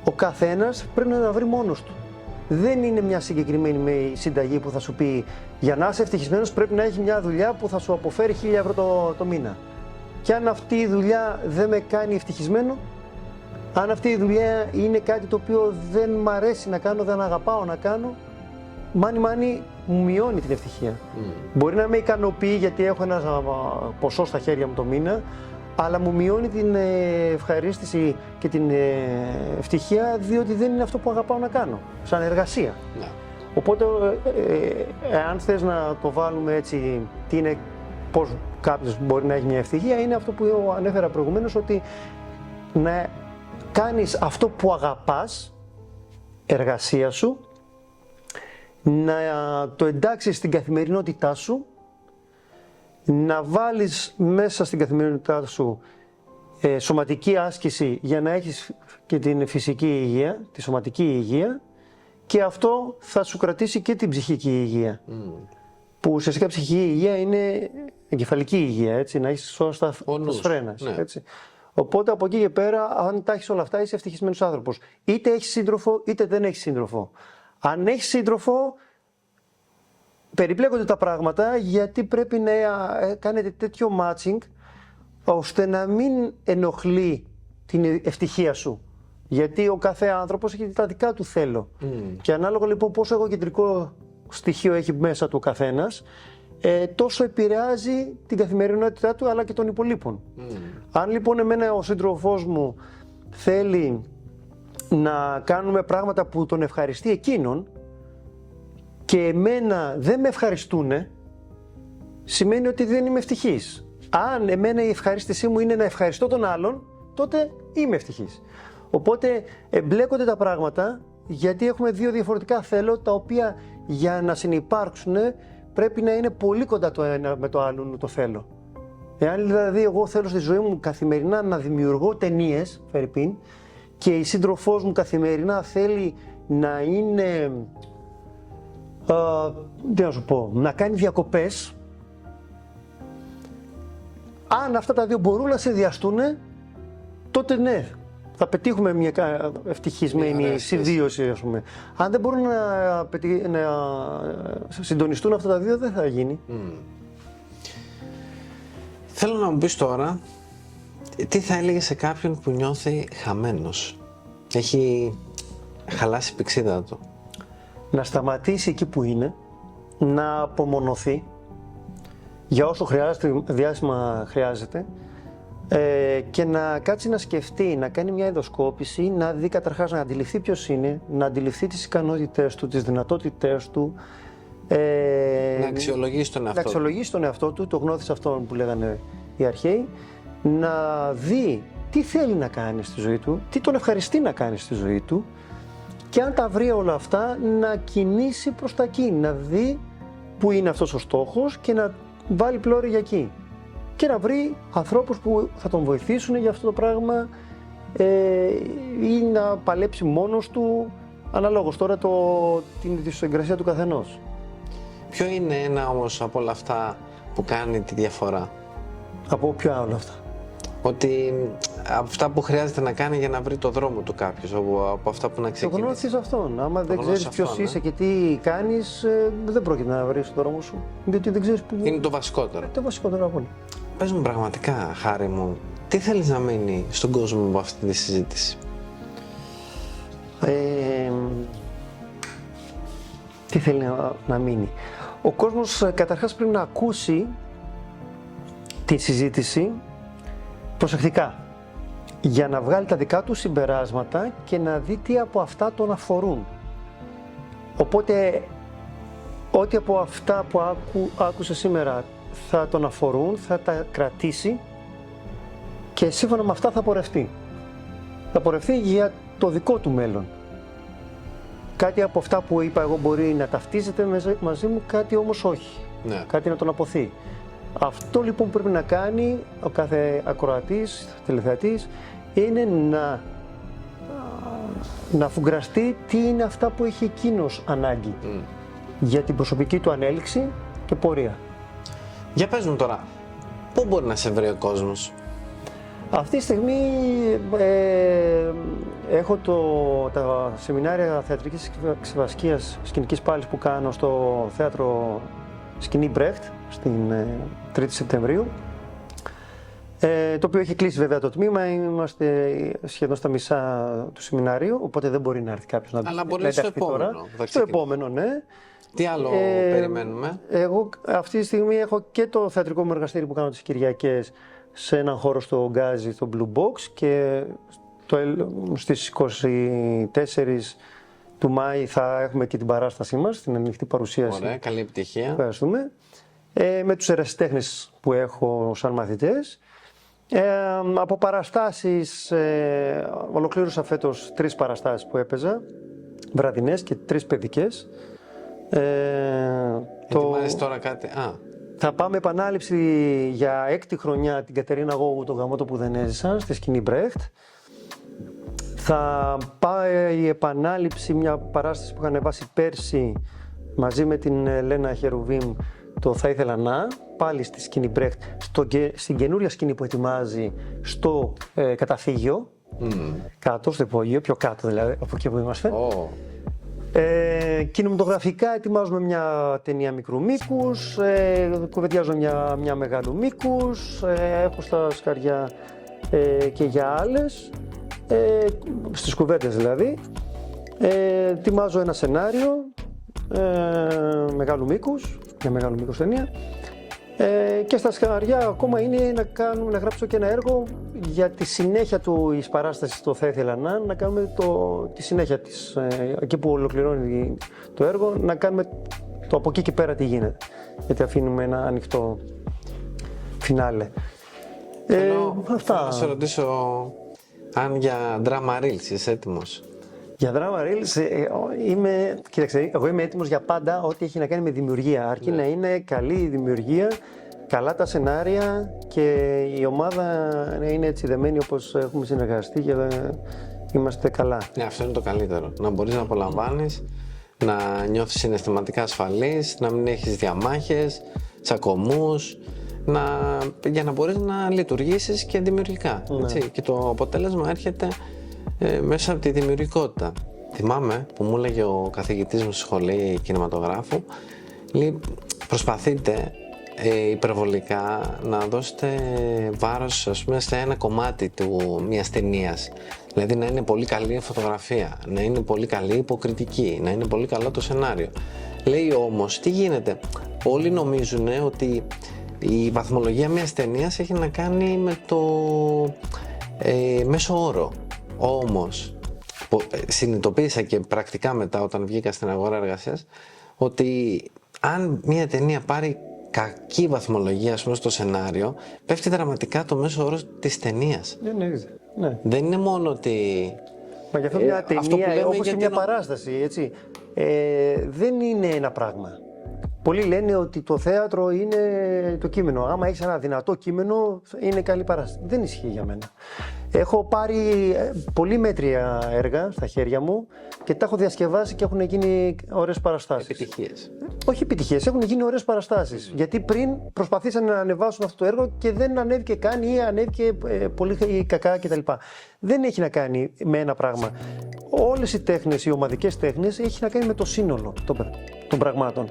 ο καθένας πρέπει να τα βρει μόνος του. Δεν είναι μια συγκεκριμένη συνταγή που θα σου πει για να είσαι ευτυχισμένος πρέπει να έχει μια δουλειά που θα σου αποφέρει 1.000 ευρώ το μήνα. Και αν αυτή η δουλειά δεν με κάνει ευτυχισμένο, αν αυτή η δουλειά είναι κάτι το οποίο δεν μ' αρέσει να κάνω, δεν αγαπάω να κάνω, μάνι μου μειώνει την ευτυχία. Μπορεί να με ικανοποιεί γιατί έχω ένα ποσό στα χέρια μου το μήνα, αλλά μου μειώνει την ευχαρίστηση και την ευτυχία, διότι δεν είναι αυτό που αγαπάω να κάνω, σαν εργασία. Ναι. Οπότε, αν θες να το βάλουμε έτσι, πώς κάποιος μπορεί να έχει μια ευτυχία, είναι αυτό που ανέφερα προηγουμένως, ότι να κάνεις αυτό που αγαπάς, εργασία σου, να το εντάξεις στην καθημερινότητά σου, να βάλεις μέσα στην καθημερινότητά σου σωματική άσκηση για να έχεις και την φυσική υγεία, τη σωματική υγεία, και αυτό θα σου κρατήσει και την ψυχική υγεία. Που ουσιαστικά ψυχική υγεία είναι εγκεφαλική υγεία, έτσι, να έχεις σώστα φρένας. Ναι. Έτσι. Οπότε από εκεί και πέρα, αν τα έχεις όλα αυτά, είσαι ευτυχισμένος άνθρωπος. Είτε έχεις σύντροφο, είτε δεν έχεις σύντροφο. Αν έχεις σύντροφο, περιπλέκονται τα πράγματα, γιατί πρέπει να κάνετε τέτοιο matching ώστε να μην ενοχλεί την ευτυχία σου. Γιατί ο κάθε άνθρωπος έχει τα δικά του θέλω. Και ανάλογα λοιπόν πόσο εγωκεντρικό στοιχείο έχει μέσα του ο καθένας, τόσο επηρεάζει την καθημερινότητά του αλλά και των υπολείπων. Αν λοιπόν εμένα ο σύντροφός μου θέλει να κάνουμε πράγματα που τον ευχαριστεί εκείνον και εμένα δεν με ευχαριστούνε, σημαίνει ότι δεν είμαι ευτυχής. Αν εμένα η ευχαρίστησή μου είναι να ευχαριστώ τον άλλον, τότε είμαι ευτυχής. Οπότε εμπλέκονται τα πράγματα, γιατί έχουμε δύο διαφορετικά θέλω, τα οποία για να συνυπάρξουν πρέπει να είναι πολύ κοντά το ένα με το άλλο το θέλω. Εάν δηλαδή εγώ θέλω στη ζωή μου καθημερινά να δημιουργώ ταινίες, φερειπίν, και η σύντροφός μου καθημερινά θέλει να είναι, τι να σου πω, να κάνει διακοπές, αν αυτά τα δύο μπορούν να συνδυαστούν, τότε ναι, θα πετύχουμε μια ευτυχισμένη συμβίωση, ας πούμε. Αν δεν μπορούν να συντονιστούν αυτά τα δύο, δεν θα γίνει. Θέλω να μου πεις τώρα, τι θα έλεγες σε κάποιον που νιώθει χαμένος, έχει χαλάσει η πηξίδα του? Να σταματήσει εκεί που είναι, να απομονωθεί για όσο διάστημα χρειάζεται, και να κάτσει να σκεφτεί, να κάνει μια ειδοσκόπηση, να δει καταρχάς, να αντιληφθεί ποιος είναι, να αντιληφθεί τις ικανότητες του, τις δυνατότητες του, να αξιολογήσει τον εαυτό του. Να αξιολογήσει τον εαυτό του, το γνώθις αυτόν που λέγανε οι αρχαίοι, να δει τι θέλει να κάνει στη ζωή του, τι τον ευχαριστεί να κάνει στη ζωή του, και αν τα βρει όλα αυτά να κινήσει προς τα εκεί, να δει που είναι αυτός ο στόχος και να βάλει πλώρη για εκεί και να βρει ανθρώπους που θα τον βοηθήσουν για αυτό το πράγμα ή να παλέψει μόνος του, αναλόγως τώρα την ιδιοσυγκρασία του καθενός. Ποιο είναι ένα όμως από όλα αυτά που κάνει τη διαφορά? Από ποια όλα αυτά? Ότι από αυτά που χρειάζεται να κάνει για να βρει το δρόμο του κάποιος, από αυτά που να Το ξεκινήσει. γνώρισεις αυτόν. Άμα δεν γνώσεις ξέρεις ποιος αυτόν, είσαι και τι κάνεις, δεν πρόκειται να βρεις τον δρόμο σου. Διότι δεν ξέρεις που. Είναι το βασικότερο. Το βασικότερο από όλα. Πες μου πραγματικά, Χάρη μου, τι θέλεις να μείνει στον κόσμο από αυτή τη συζήτηση? Τι θέλει να μείνει? Ο κόσμος καταρχάς πρέπει να ακούσει τη συζήτηση προσεκτικά για να βγάλει τα δικά του συμπεράσματα και να δει τι από αυτά τον αφορούν. Οπότε, ό,τι από αυτά που άκουσε σήμερα θα τον αφορούν, θα τα κρατήσει και σύμφωνα με αυτά θα πορευτεί. Θα πορευτεί για το δικό του μέλλον. Κάτι από αυτά που είπα εγώ μπορεί να ταυτίζεται μαζί μου, κάτι όμως όχι. Ναι. Κάτι να τον αποθεί. Αυτό λοιπόν που πρέπει να κάνει ο κάθε ακροατής, τηλεθεατής, είναι να φουγκραστεί τι είναι αυτά που έχει εκείνος ανάγκη για την προσωπική του ανέλυξη και πορεία. Για πες μου τώρα, πού μπορεί να σε βρει ο κόσμος? Αυτή τη στιγμή έχω τα σεμινάρια θεατρικής ξεβασκίας σκηνικής πάλης που κάνω στο θέατρο Σκηνή Μπρέχτ στην 3η Σεπτεμβρίου, το οποίο έχει κλείσει βέβαια το τμήμα, είμαστε σχεδόν στα μισά του σεμιναρίου, οπότε δεν μπορεί να έρθει κάποιος να Αλλά μπορεί στο επόμενο. Στο επόμενο, ναι. Τι άλλο περιμένουμε? Εγώ αυτή τη στιγμή έχω και το θεατρικό μου εργαστήρι που κάνω τις Κυριακές σε έναν χώρο στο Γκάζι, στο Blue Box, και στις 24 του Μάη θα έχουμε και την παράστασή μας, την ανοιχτή παρουσίαση. Ωραία, καλή επιτυχία. Ευχαριστούμε. Με τους ερασιτέχνες που έχω σαν μαθητές. Από παραστάσεις, ολοκλήρωσα φέτος 3 παραστάσεις που έπαιζα, βραδινές και 3 παιδικές. Ετοιμάζεις τώρα κάτι? Θα πάμε επανάληψη για 6η χρονιά την Κατερίνα Γόγου, τον γαμότο που δεν έζησαν, στη Σκηνή Μπρέχτ. Θα πάει η επανάληψη μια παράσταση που είχα ανεβάσει πέρσι μαζί με την Λένα Χερουβίμ, το «Θα ήθελα να», πάλι στη Σκηνή Μπρέχτ, στην καινούρια σκηνή που ετοιμάζει στο καταφύγιο, κάτω στο υπόγειο, πιο κάτω δηλαδή από εκεί που είμαστε. Κινηματογραφικά ετοιμάζουμε μια ταινία μικρού μήκους, κουβεντιάζω μια μεγάλου μήκους, έχω στα σκαριά και για άλλες, στις κουβέντες δηλαδή. Ετοιμάζω ένα σενάριο μεγάλου μήκους, μια μεγάλου μήκους ταινία, και στα σκαριά ακόμα είναι να γράψω και ένα έργο για τη συνέχεια της παράστασης, το «Θα ήθελα να κάνουμε τη συνέχεια της, εκεί που ολοκληρώνει το έργο, να κάνουμε το από εκεί και πέρα τι γίνεται, γιατί αφήνουμε ένα ανοιχτό φινάλε. Θέλω να σε ρωτήσω αν για drama reels είσαι έτοιμος? Για drama reels κοίταξε, εγώ είμαι έτοιμος για πάντα ό,τι έχει να κάνει με δημιουργία, αρκεί να είναι καλή η δημιουργία, καλά τα σενάρια και η ομάδα να είναι έτσι δεμένη όπως έχουμε συνεργαστεί και είμαστε καλά. Ναι, αυτό είναι το καλύτερο, να μπορείς να απολαμβάνεις, να νιώθεις συναισθηματικά ασφαλής, να μην έχεις διαμάχες, τσακωμούς, για να μπορείς να λειτουργήσεις και δημιουργικά. Έτσι. Και το αποτέλεσμα έρχεται μέσα από τη δημιουργικότητα. Θυμάμαι που μου έλεγε ο καθηγητής μου στη σχολή κινηματογράφου, λέει, προσπαθείτε υπερβολικά να δώσετε βάρος, ας πούμε, σε ένα κομμάτι μιας ταινίας. Δηλαδή να είναι πολύ καλή η φωτογραφία, να είναι πολύ καλή η υποκριτική, να είναι πολύ καλό το σενάριο. Λέει όμως, τι γίνεται, όλοι νομίζουν ότι η βαθμολογία μιας ταινίας έχει να κάνει με το μέσο όρο. Όμως, συνειδητοποίησα και πρακτικά μετά όταν βγήκα στην αγορά εργασίας, ότι αν μια ταινία πάρει κακή βαθμολογία, ας πούμε, στο σενάριο, πέφτει δραματικά το μέσο όρος της ταινίας. Ναι. Δεν είναι μόνο ότι Μα γι' αυτό μια αυτό που ταινία, λέμε όπως και μια την- παράσταση, έτσι, δεν είναι ένα πράγμα. Πολλοί λένε ότι το θέατρο είναι το κείμενο. Άμα έχεις ένα δυνατό κείμενο, είναι καλή παράσταση. Δεν ισχύει για μένα. Έχω πάρει πολύ μέτρια έργα στα χέρια μου και τα έχω διασκευάσει και έχουν γίνει ωραίες παραστάσεις. Επιτυχίες. Όχι επιτυχίες, έχουν γίνει ωραίες παραστάσεις. Γιατί πριν προσπαθήσαν να ανεβάσουν αυτό το έργο και δεν ανέβηκε καν ή ανέβηκε πολύ κακά κτλ. Δεν έχει να κάνει με ένα πράγμα. Όλες οι τέχνες, οι ομαδικές τέχνες, έχει να κάνει με το σύνολο των πραγμάτων.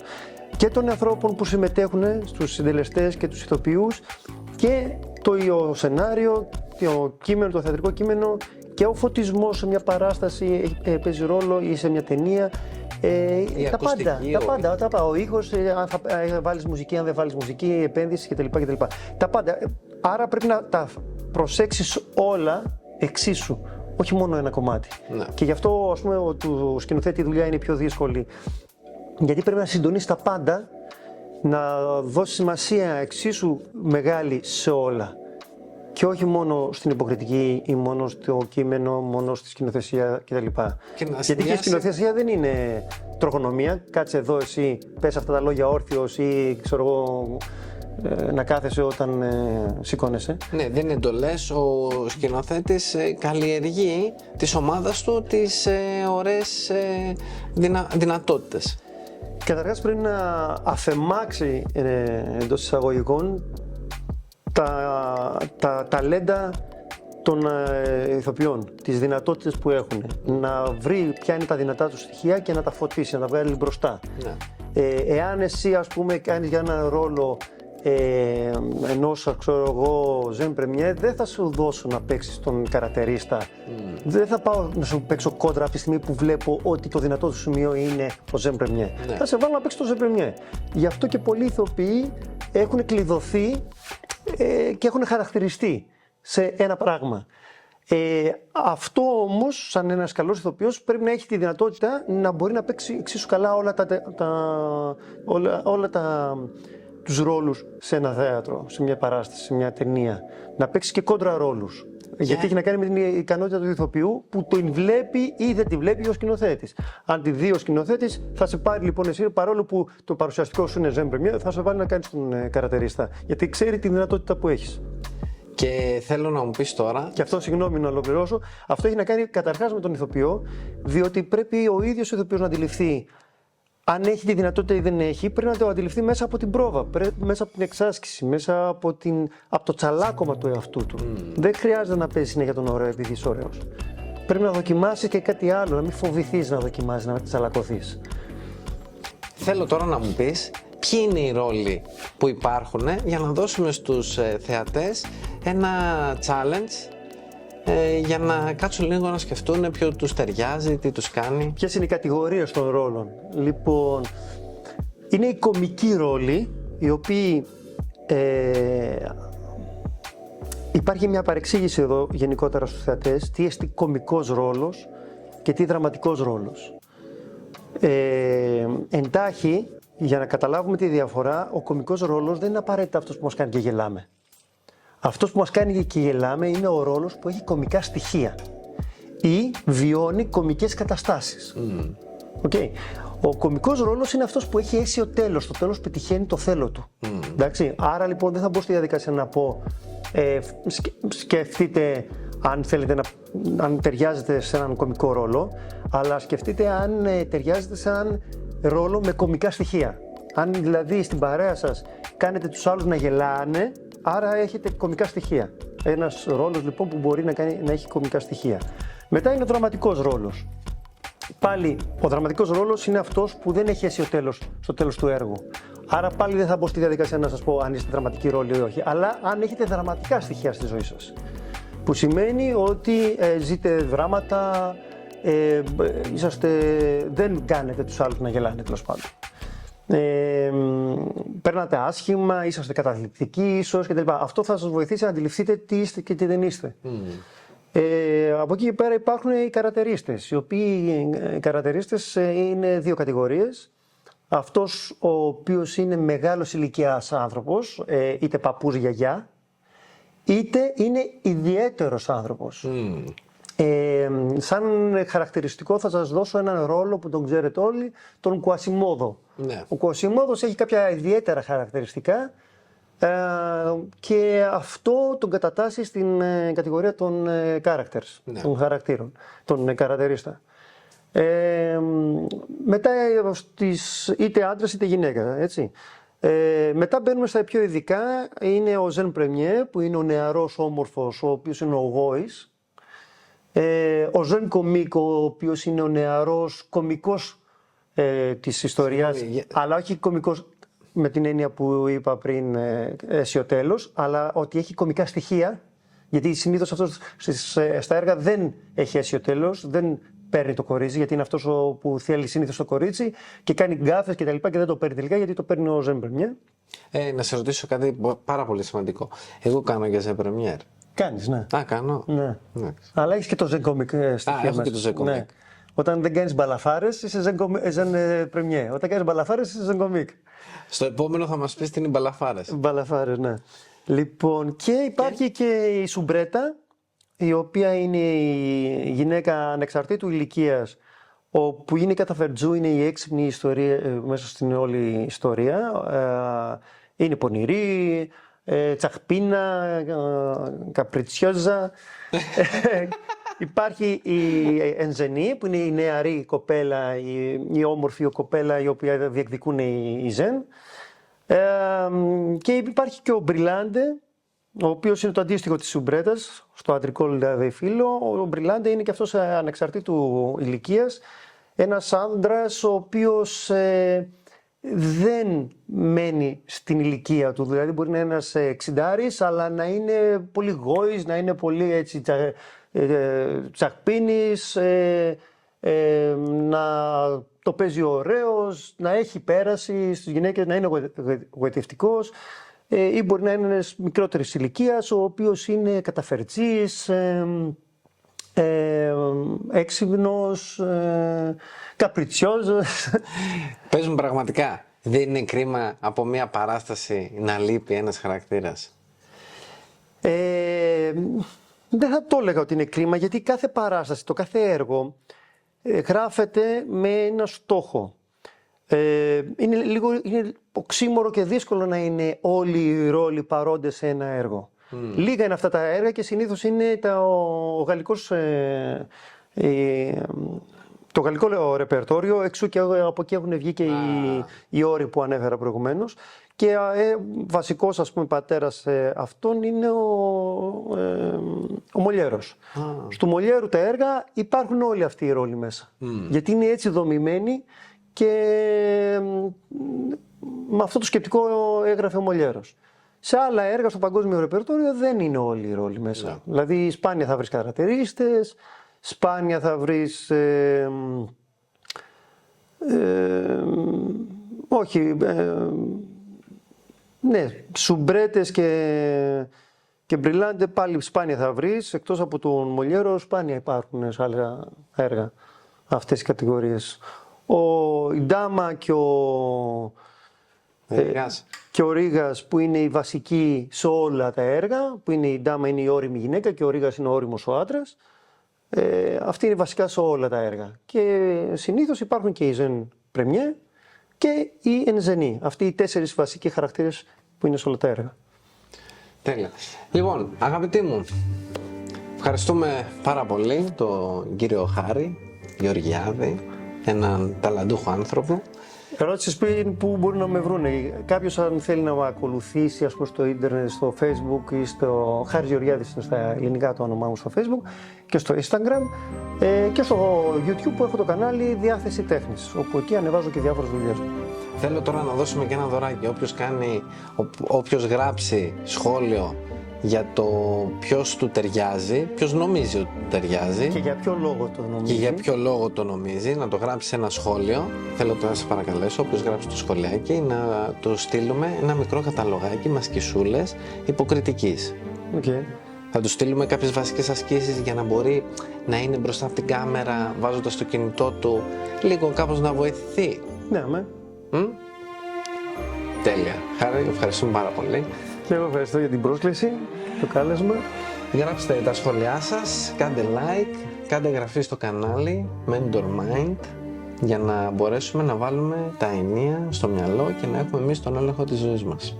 Και των ανθρώπων που συμμετέχουν, στους συντελεστές και τους ηθοποιούς, και το σενάριο, το κείμενο, το θεατρικό κείμενο, και ο φωτισμός σε μια παράσταση παίζει ρόλο ή σε μια ταινία. Τα πάντα. Ο ήχος, αν θα βάλεις μουσική, αν δεν βάλεις μουσική, η επένδυση κτλ. Τα πάντα. Άρα πρέπει να τα προσέξεις όλα εξίσου, όχι μόνο ένα κομμάτι. Ναι. Και γι' αυτό, ας πούμε, του σκηνοθέτη η δουλειά είναι πιο δύσκολη. Γιατί πρέπει να συντονίσεις τα πάντα, να δώσεις σημασία εξίσου μεγάλη σε όλα. Και όχι μόνο στην υποκριτική ή μόνο στο κείμενο, μόνο στη σκηνοθεσία κτλ. Γιατί και η σκηνοθεσία δεν είναι τροχονομία. Κάτσε εδώ εσύ, πες αυτά τα λόγια όρθιος ή ξέρω εγώ, να κάθεσαι όταν σηκώνεσαι. Ναι, δεν είναι εντολές. Ο σκηνοθέτης καλλιεργεί της ομάδας του τις ωραίες δυνατότητες. Καταρχάς πρέπει να αφαιμάξει εντός εισαγωγικών τα ταλέντα των ηθοποιών, τις δυνατότητες που έχουν. Να βρει ποια είναι τα δυνατά του στοιχεία και να τα φωτίσει, να τα βγάλει μπροστά. Ναι. Εάν εσύ, ας πούμε, κάνεις για έναν ρόλο ενός, ξέρω εγώ, Ζεν Πρεμιέ, δεν θα σου δώσω να παίξεις τον καρατερίστα. Δεν θα πάω να σου παίξω κόντρα από τη στιγμή που βλέπω ότι το δυνατό του σημείο είναι ο Ζεν Πρεμιέ. Ναι. Θα σε βάλω να παίξεις τον Ζεν Πρεμιέ. Γι' αυτό και πολλοί ηθοποιοί έχουν κλειδωθεί και έχουν χαρακτηριστεί σε ένα πράγμα. Αυτό όμως, σαν ένας καλός ηθοποιός, πρέπει να έχει τη δυνατότητα να μπορεί να παίξει εξίσου καλά όλα τους ρόλους σε ένα θέατρο, σε μια παράσταση, σε μια ταινία. Να παίξει και κόντρα ρόλους. Γιατί έχει να κάνει με την ικανότητα του ηθοποιού που τον βλέπει ή δεν τη βλέπει ο σκηνοθέτης. Αν τη δει ο σκηνοθέτης, θα σε πάρει λοιπόν εσύ, παρόλο που το παρουσιαστικό σου είναι Ζεν Πρεμιέ, θα σε βάλει να κάνεις τον καρατερίστα. Γιατί ξέρει τη δυνατότητα που έχεις. Και θέλω να μου πεις τώρα. Και αυτό, συγγνώμη να ολοκληρώσω, αυτό έχει να κάνει καταρχάς με τον ηθοποιό, διότι πρέπει ο ίδιος ο ηθοποιός να αντιληφθεί αν έχει τη δυνατότητα ή δεν έχει, πρέπει να το αντιληφθεί μέσα από την πρόβα, μέσα από την εξάσκηση, μέσα από το τσαλάκωμα του εαυτού του. Δεν χρειάζεται να παίζει συνέχεια τον ωραίο επειδή είσαι ωραίος. Πρέπει να δοκιμάσεις και κάτι άλλο, να μην φοβηθείς να δοκιμάσεις, να τσαλακωθείς. Θέλω τώρα να μου πεις ποιοι είναι οι ρόλοι που υπάρχουν για να δώσουμε στους θεατές ένα challenge για να κάτσουν λίγο να σκεφτούν ποιο τους ταιριάζει, τι τους κάνει. Ποιες είναι οι κατηγορίες των ρόλων? Λοιπόν, είναι οι κομικοί ρόλοι, οι οποίοι υπάρχει μια παρεξήγηση εδώ γενικότερα στους θεατές, τι εστί κομικός ρόλος και τι δραματικός ρόλος. Εντάχει, για να καταλάβουμε τη διαφορά, ο κομικός ρόλος δεν είναι απαραίτητα αυτός που μας κάνει και γελάμε. Αυτός που μας κάνει και γελάμε είναι ο ρόλος που έχει κομικά στοιχεία ή βιώνει κομικές καταστάσεις. Okay. Ο κομικός ρόλος είναι αυτός που έχει αίσιο τέλος, το τέλος πετυχαίνει το θέλω του. Εντάξει? Άρα λοιπόν δεν θα μπω στη διαδικασία να πω σκεφτείτε αν θέλετε αν ταιριάζετε σε έναν κομικό ρόλο, αλλά σκεφτείτε αν ταιριάζετε σε έναν ρόλο με κομικά στοιχεία. Αν δηλαδή στην παρέα σας κάνετε τους άλλους να γελάνε, άρα έχετε κομικά στοιχεία. Ένας ρόλος λοιπόν που μπορεί να έχει κομικά στοιχεία. Μετά είναι ο δραματικός ρόλος. Πάλι ο δραματικός ρόλος είναι αυτός που δεν έχει αίσιο τέλος στο τέλος του έργου. Άρα πάλι δεν θα μπω στη διαδικασία να σας πω αν είστε δραματική ρόλη ή όχι, αλλά αν έχετε δραματικά στοιχεία στη ζωή σας. Που σημαίνει ότι ζείτε δράματα, δεν κάνετε τους άλλους να γελάνε τέλος πάντων. Παίρνατε άσχημα, είσαστε καταθλιπτικοί ίσως κτλ. Αυτό θα σας βοηθήσει να αντιληφθείτε τι είστε και τι δεν είστε. Από εκεί και πέρα υπάρχουν οι καρατερίστες, οι οποίοι οι καρατερίστες είναι δύο κατηγορίες. Αυτός ο οποίος είναι μεγάλος ηλικιάς άνθρωπος, είτε παππούς γιαγιά, είτε είναι ιδιαίτερος άνθρωπος. Σαν χαρακτηριστικό θα σας δώσω έναν ρόλο που τον ξέρετε όλοι, τον Κουασιμόδο. Ναι. Ο Κουασιμόδος έχει κάποια ιδιαίτερα χαρακτηριστικά και αυτό τον κατατάσσει στην κατηγορία των characters, Ναι. των χαρακτήρων, των καρατερίστα. Μετά είτε άντρας είτε γυναίκα, έτσι. Μετά μπαίνουμε στα πιο ειδικά, είναι ο Ζεν Πρεμιέ που είναι ο νεαρός όμορφος, ο οποίος είναι ο Γόης. Ο Ζεν Κομίκ, ο οποίος είναι ο νεαρός κομικός της ιστορίας, αλλά όχι κομικός με την έννοια που είπα πριν αισιοτέλος, αλλά ότι έχει κομικά στοιχεία, γιατί συνήθως αυτός στα έργα δεν έχει αισιοτέλος, δεν παίρνει το κορίτσι, γιατί είναι αυτός που θέλει συνήθως το κορίτσι και κάνει γκάφες και τα λοιπά και δεν το παίρνει τελικά, γιατί το παίρνει ο Ζεν Πρεμιέ. Να σε ρωτήσω κάτι πάρα πολύ σημαντικό. Εγώ κάνω για Ζεν Πρεμιέρ. Κάνεις, ναι. Κάνω. Ναι. Αλλά έχεις και το Ζεν Κομίκ στοιχεία έχω και το Ζεν Κομίκ. Ναι. Όταν δεν κάνεις μπαλαφάρες είσαι Ζεν Πρεμιέ. Όταν κάνεις μπαλαφάρες είσαι Ζεν Κομίκ. Στο επόμενο θα μας πεις τι είναι οι μπαλαφάρες. Μπαλαφάρες, ναι. Λοιπόν, και υπάρχει και η Σουμπρέτα, η οποία είναι η γυναίκα ανεξαρτήτου ηλικίας, που είναι κατά Φερτζού, είναι η έξυπνη ιστορία μέσα στην όλη ιστορία. Είναι πονηρή, τσαχπίνα, καπριτσιόζα. Υπάρχει η Ενζενή που είναι η νεαρή κοπέλα, η όμορφη κοπέλα η οποία διεκδικούν οι Ζεν. Και υπάρχει και ο Μπριλάντε, ο οποίος είναι το αντίστοιχο της Σουμπρέτας, στο αντρικό δηλαδή φύλο. Ο Μπριλάντε είναι και αυτός ανεξαρτήτου ηλικίας, ένας άντρας ο οποίος δεν μένει στην ηλικία του, δηλαδή μπορεί να είναι ένας 60άρης, αλλά να είναι πολύ γόης, να είναι πολύ έτσι τσακπίνης, να το παίζει ωραίος, να έχει πέραση στις γυναίκες, να είναι γοητευτικός, ή μπορεί να είναι ένας μικρότερης ηλικίας, ο οποίος είναι καταφερτσής, έξυπνος, καπριτσιόζος. Παίζουν πραγματικά. Δεν είναι κρίμα από μια παράσταση να λείπει ένας χαρακτήρας? Δεν θα το έλεγα ότι είναι κρίμα, γιατί κάθε παράσταση, το κάθε έργο γράφεται με ένα στόχο. Είναι λίγο οξύμορο και δύσκολο να είναι όλοι οι ρόλοι παρόντες σε ένα έργο. Λίγα είναι αυτά τα έργα και συνήθως είναι το γαλλικό ρεπερτόριο, εξού και από εκεί έχουν βγει και οι όροι που ανέφερα προηγουμένως. Και βασικός, ας πούμε, πατέρας αυτών είναι ο Μολιέρος. Στο Μολιέρου τα έργα υπάρχουν όλοι αυτοί οι ρόλοι μέσα. Γιατί είναι έτσι δομημένοι και με αυτό το σκεπτικό έγραφε ο Μολιέρος. Σε άλλα έργα στο παγκόσμιο ρεπερτόριο δεν είναι όλοι οι ρόλοι μέσα. Δηλαδή σπάνια θα βρεις καρατερίστες, σπάνια θα βρεις σουμπρέτες και μπριλάντε πάλι σπάνια θα βρεις, εκτός από τον Μολιέρο σπάνια υπάρχουν σε άλλα έργα αυτές οι κατηγορίες. Η Ντάμα και ο Ρήγας που είναι οι βασικοί σε όλα τα έργα, που είναι η Ντάμα είναι η όριμη γυναίκα και ο Ρήγας είναι ο όριμος ο άντρας. Αυτή είναι βασικά σε όλα τα έργα. Και συνήθως υπάρχουν και οι Ζεν Πρεμιέ και οι Ενζενή. Αυτοί οι 4 βασικοί χαρακτήρες που είναι σε όλα τα έργα. Τέλεια. Λοιπόν, αγαπητοί μου, ευχαριστούμε πάρα πολύ τον κύριο Χάρη Γεωργιάδη, έναν ταλαντούχο άνθρωπο. Ερώτησες πριν πού μπορούν να με βρούνε. Κάποιος αν θέλει να με ακολουθήσει, ας πούμε, στο ίντερνετ, στο Facebook ή στο Χάρης Γεωργιάδης είναι στα ελληνικά το όνομά μου στο Facebook και στο Instagram και στο YouTube που έχω το κανάλι Διάθεση Τέχνης, όπου εκεί ανεβάζω και διάφορες δουλειές μου. Θέλω τώρα να δώσουμε και ένα δωράκι. Όποιος γράψει σχόλιο για το ποιος του ταιριάζει, ποιος νομίζει ότι του ταιριάζει και για ποιο λόγο το νομίζει, να το γράψει σε ένα σχόλιο. Θέλω τώρα να σε παρακαλέσω, όποιος γράψει το σχολιάκι, να του στείλουμε ένα μικρό καταλογάκι με ασκησούλες υποκριτικής. Θα του στείλουμε κάποιες βασικές ασκήσεις για να μπορεί να είναι μπροστά από την κάμερα, βάζοντας το κινητό του, λίγο κάπως να βοηθηθεί. Ναι, Τέλεια. Χάρη, ευχαριστούμε πάρα πολύ. Και εγώ ευχαριστώ για την πρόσκληση, το κάλεσμα. Γράψτε τα σχόλιά σας, κάντε like, κάντε εγγραφή στο κανάλι Mentor Mind για να μπορέσουμε να βάλουμε τα ενία στο μυαλό και να έχουμε εμείς τον έλεγχο της ζωής μας.